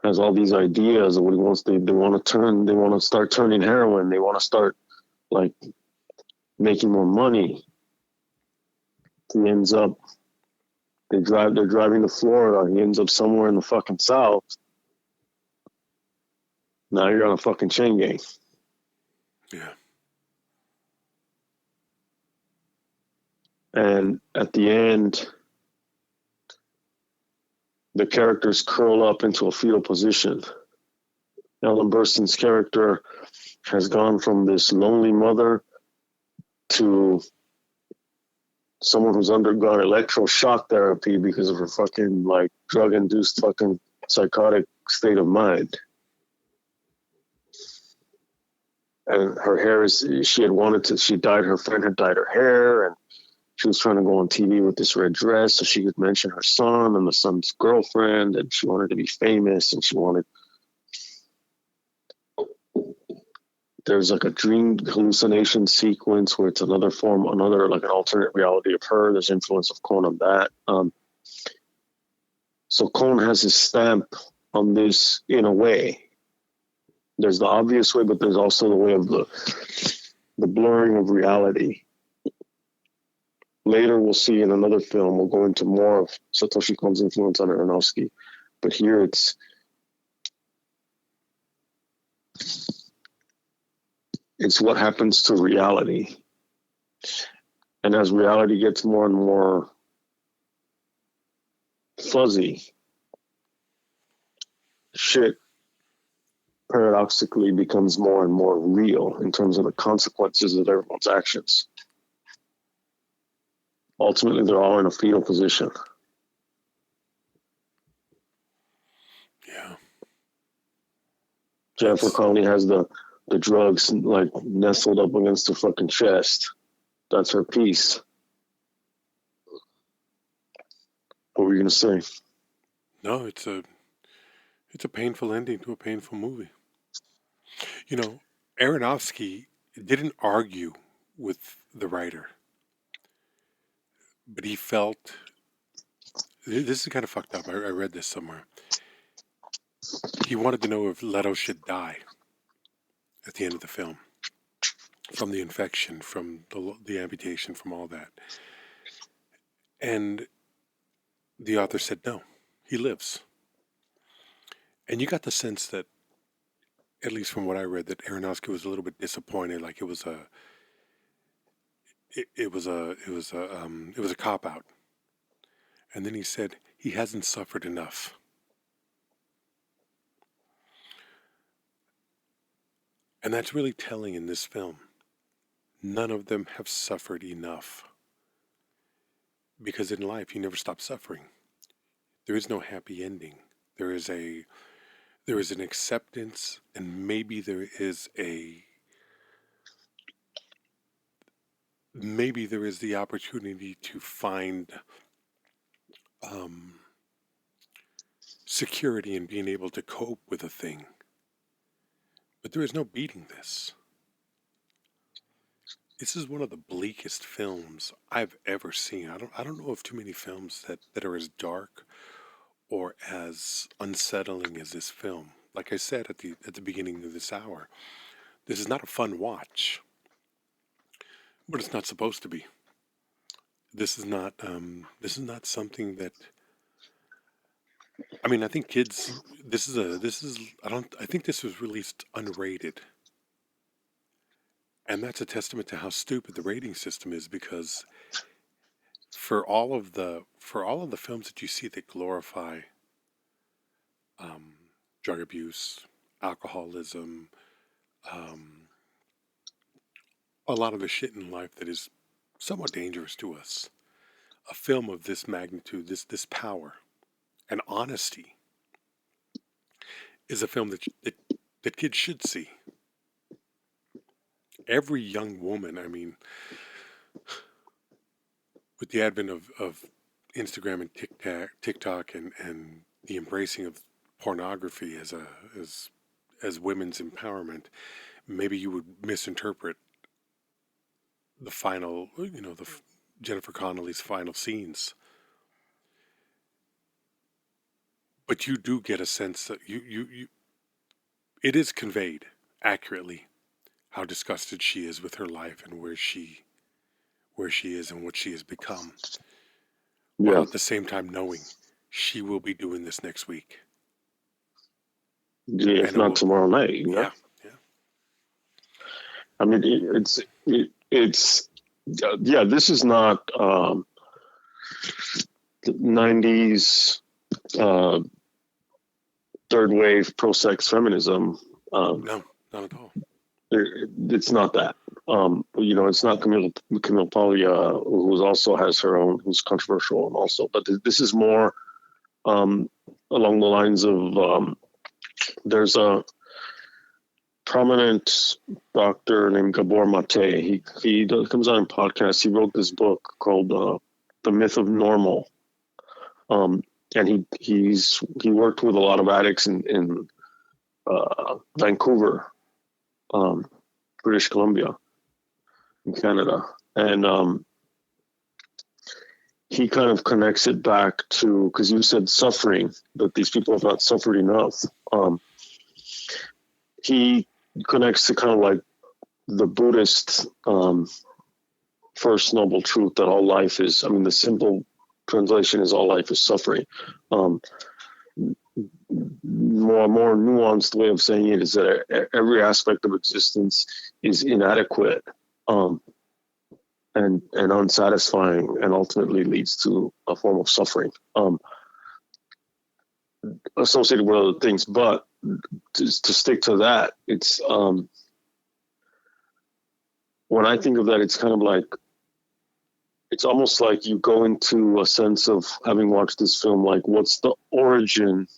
A: has all these ideas of what he wants. They want to start turning heroin. They want to start like making more money. He ends up, they're driving to Florida. He ends up somewhere in the fucking South. Now you're on a fucking chain gang.
B: Yeah.
A: And at the end, the characters curl up into a fetal position. Ellen Burstyn's character has gone from this lonely mother to someone who's undergone electroshock therapy because of her fucking like drug-induced fucking psychotic state of mind. And her hair her friend had dyed her hair, and she was trying to go on TV with this red dress so she could mention her son and the son's girlfriend, and she wanted to be famous, and there's like a dream hallucination sequence where it's another like an alternate reality of her. There's influence of Kon on that. So Kon has his stamp on this in a way. There's the obvious way, but there's also the way of the blurring of reality. later we'll see in another film, we'll go into more of Satoshi Kon's influence on Aronofsky. But here it's what happens to reality. And as reality gets more and more fuzzy, shit paradoxically becomes more and more real in terms of the consequences of everyone's actions. Ultimately, they're all in a fetal position.
B: Yeah.
A: Jennifer Connelly has the drugs like nestled up against her fucking chest. That's her piece. What were you gonna say?
B: No, it's a painful ending to a painful movie. You know, Aronofsky didn't argue with the writer, but he felt, this is kind of fucked up. I read this somewhere. He wanted to know if Leto should die at the end of the film from the infection, from the amputation, from all that. And the author said, no, he lives. And you got the sense that, at least from what I read, that Aronofsky was a little bit disappointed, like it was a cop out. And then he said he hasn't suffered enough. And that's really telling in this film. None of them have suffered enough. Because in life, you never stop suffering. There is no happy ending. There is an acceptance, and maybe there is the opportunity to find security in being able to cope with a thing. But there is no beating this. This is one of the bleakest films I've ever seen. I don't know of too many films that are as dark or as unsettling as this film. Like I said at the beginning of this hour, this is not a fun watch, but it's not supposed to be. This is not something that. I mean, I think kids. I think this was released unrated. And that's a testament to how stupid the rating system is, because for all of the films that you see that glorify drug abuse, alcoholism, a lot of the shit in life that is somewhat dangerous to us, a film of this magnitude, this power and honesty, is a film that kids should see. Every young woman, I mean, with the advent of Instagram and TikTok and the embracing of pornography as women's empowerment, maybe you would misinterpret the final, Jennifer Connelly's final scenes. But you do get a sense that it is conveyed accurately how disgusted she is with her life and where she is and what she has become. Yeah. While at the same time knowing she will be doing this next week.
A: Yeah, if not tomorrow night. You know?
B: Yeah.
A: I mean, it's this is not the 90s third wave pro-sex feminism.
B: No, not at all.
A: It's not that. It's not Camille Paglia, who also has her own, who's controversial and also, but this is more along the lines of there's a prominent doctor named Gabor Mate. He comes on podcasts. He wrote this book called The Myth of Normal. And he worked with a lot of addicts in Vancouver, British Columbia, in Canada. And he kind of connects it back to, because you said suffering, that these people have not suffered enough. He connects to kind of like the Buddhist first noble truth that all life is, I mean, the simple translation is all life is suffering. More nuanced way of saying it is that every aspect of existence is inadequate and unsatisfying, and ultimately leads to a form of suffering associated with other things. But to stick to that, it's when I think of that, it's kind of like, it's almost like you go into a sense of, having watched this film, like, what's the origin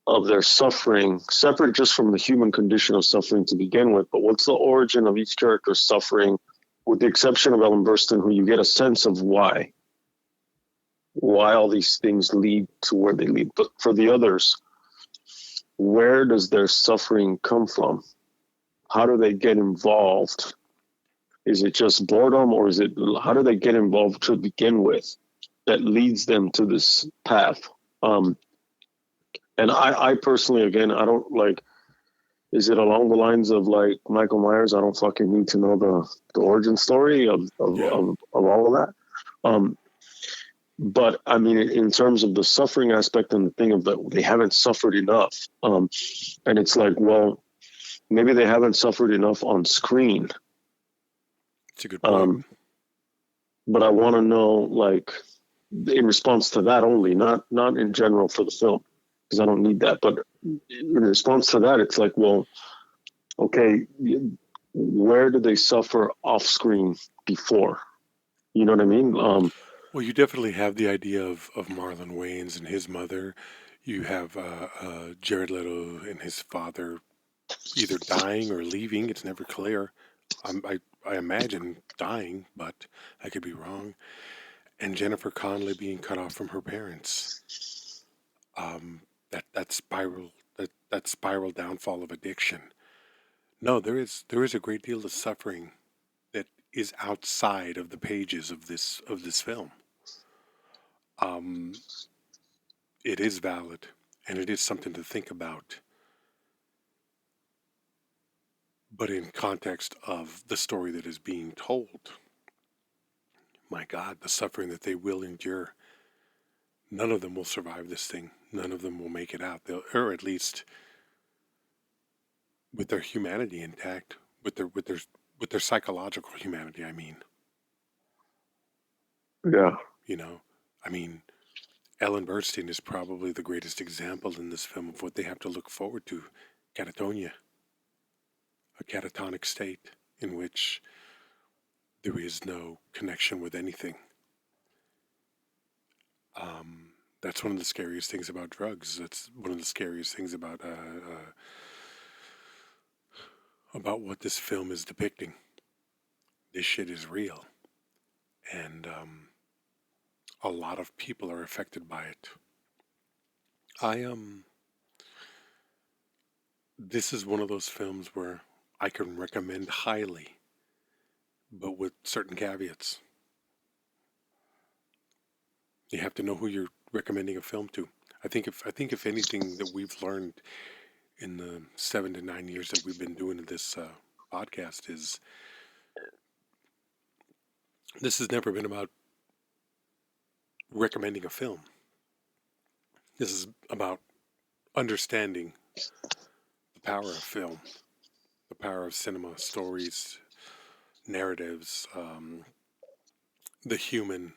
A: of their suffering, separate just from the human condition of suffering to begin with, but what's the origin of each character's suffering, with the exception of Ellen Burstyn, who you get a sense of why all these things lead to where they lead. But for the others, where does their suffering come from? How do they get involved? Is it just boredom, or is it, how do they get involved to begin with that leads them to this path? And I personally, again, I don't like, is it along the lines of like Michael Myers? I don't fucking need to know the origin story of all of that. But I mean, in terms of the suffering aspect and the thing of that, they haven't suffered enough. And it's like, well, maybe they haven't suffered enough on screen.
B: It's a good point.
A: But I want to know, like, in response to that only, not in general for the film, because I don't need that. But in response to that, it's like, well, okay, where did they suffer off screen before? You know what I mean?
B: Well, you definitely have the idea of Marlon Wayans and his mother. You have Jared Leto and his father either dying or leaving. It's never clear. I imagine dying, but I could be wrong. And Jennifer Connelly being cut off from her parents. That spiral downfall of addiction. No, there is a great deal of suffering that is outside of the pages of this film. It is valid, and it is something to think about. But in context of the story that is being told, my God, the suffering that they will endure. None of them will survive this thing. None of them will make it out. Or at least with their humanity intact, with their psychological humanity. I mean,
A: yeah.
B: You know, I mean, Ellen Burstyn is probably the greatest example in this film of what they have to look forward to. Catatonia, a catatonic state in which there is no connection with anything. That's one of the scariest things about drugs. That's one of the scariest things about what this film is depicting. This shit is real, and a lot of people are affected by it. This is one of those films where I can recommend highly, but with certain caveats. You have to know who you're recommending a film to. I think if anything that we've learned in the 7 to 9 years that we've been doing this podcast is this has never been about recommending a film. This is about understanding the power of film, the power of cinema, stories, narratives, the human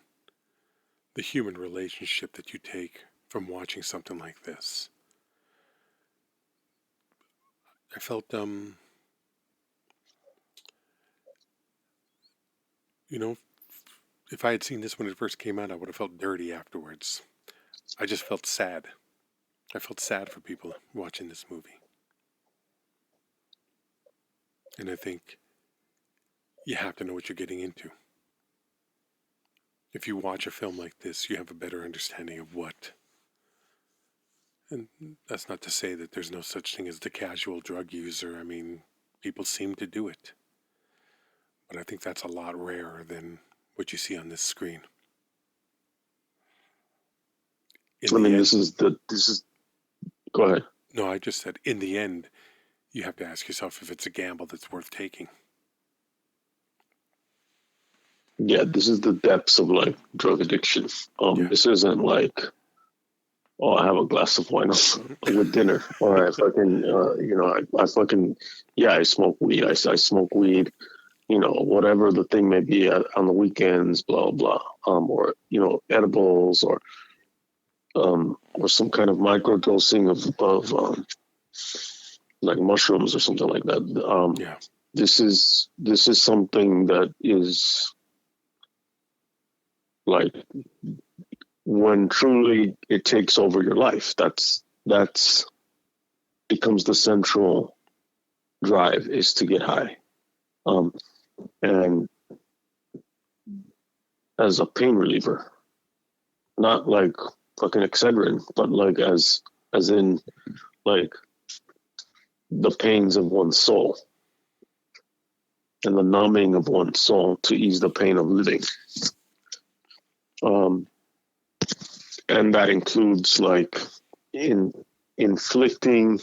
B: relationship that you take from watching something like this. I felt, if I had seen this when it first came out, I would have felt dirty afterwards. I just felt sad. I felt sad for people watching this movie. And I think you have to know what you're getting into. If you watch a film like this, you have a better understanding of what. And that's not to say that there's no such thing as the casual drug user. I mean, people seem to do it. But I think that's a lot rarer than what you see on this screen.
A: This is go ahead.
B: No, I just said in the end, you have to ask yourself if it's a gamble that's worth taking.
A: Yeah, this is the depths of like drug addiction. This isn't like, oh, I have a glass of wine with dinner, or I fucking, I fucking, yeah, I smoke weed. I smoke weed, whatever the thing may be on the weekends, blah blah, or edibles, or some kind of micro dosing of like mushrooms or something like that. This is something that is like, when truly it takes over your life, that's becomes the central drive, is to get high, and as a pain reliever, not like fucking Excedrin, but like as in like the pains of one's soul and the numbing of one's soul to ease the pain of living. And that includes like inflicting,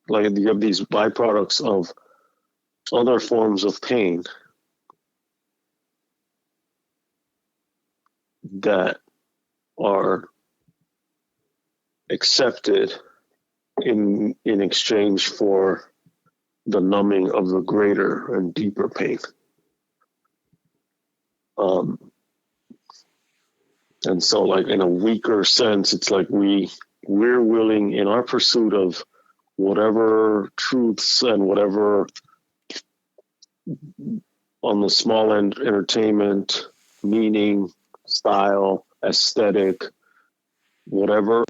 A: like you have these byproducts of other forms of pain that are accepted in exchange for the numbing of the greater and deeper pain. And so like in a weaker sense, it's like we're willing, in our pursuit of whatever truths and whatever on the small end, entertainment, meaning, style, aesthetic, whatever,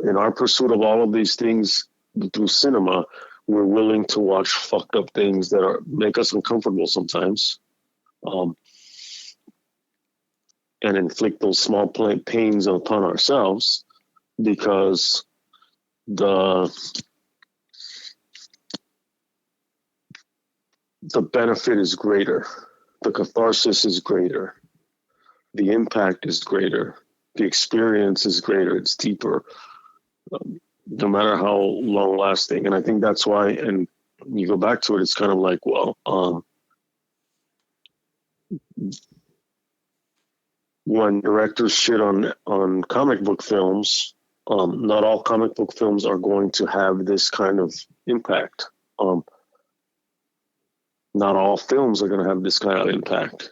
A: in our pursuit of all of these things through cinema, we're willing to watch fucked up things that make us uncomfortable sometimes, and inflict those small pains upon ourselves, because the benefit is greater, the catharsis is greater, the impact is greater, the experience is greater, it's deeper, no matter how long lasting. And I think that's why, and you go back to it, it's kind of like, well, when directors shit on comic book films, not all comic book films are going to have this kind of impact. Not all films are going to have this kind of impact.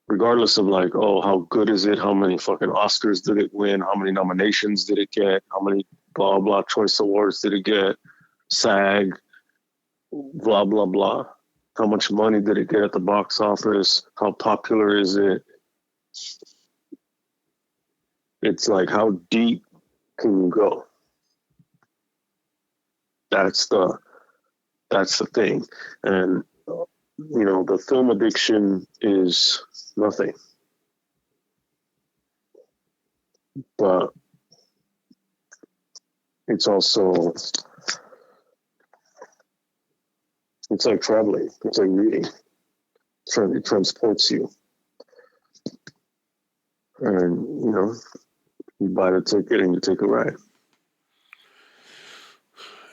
A: Regardless of like, oh, how good is it? How many fucking Oscars did it win? How many nominations did it get? How many blah, blah choice awards did it get? SAG, blah, blah, blah. How much money did it get at the box office? How popular is it? It's like, how deep can you go? That's the thing. And, the film addiction is nothing. But it's also, it's like traveling. It's like reading. It transports you. And, you buy the ticket and you take a ride.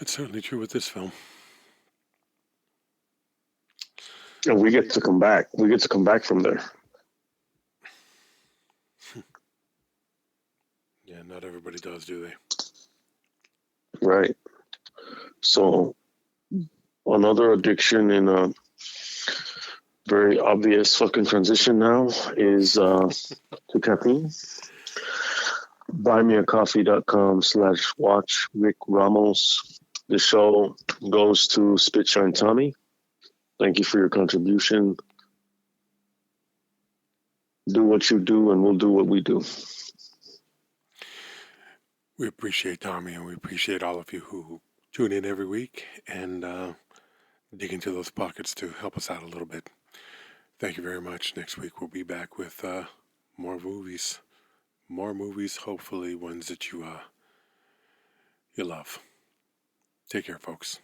B: It's certainly true with this film.
A: And we get to come back. We get to come back from there.
B: Yeah, not everybody does, do they?
A: Right. So another addiction in a very obvious fucking transition now is to caffeine. buymeacoffee.com/watch RickRamos. The show goes to Spitshine Tommy. Thank you for your contribution. Do what you do and we'll do what we do.
B: We appreciate Tommy, and we appreciate all of you who tune in every week and dig into those pockets to help us out a little bit. Thank you very much. Next week we'll be back with more movies. More movies, hopefully ones that you love. Take care, folks.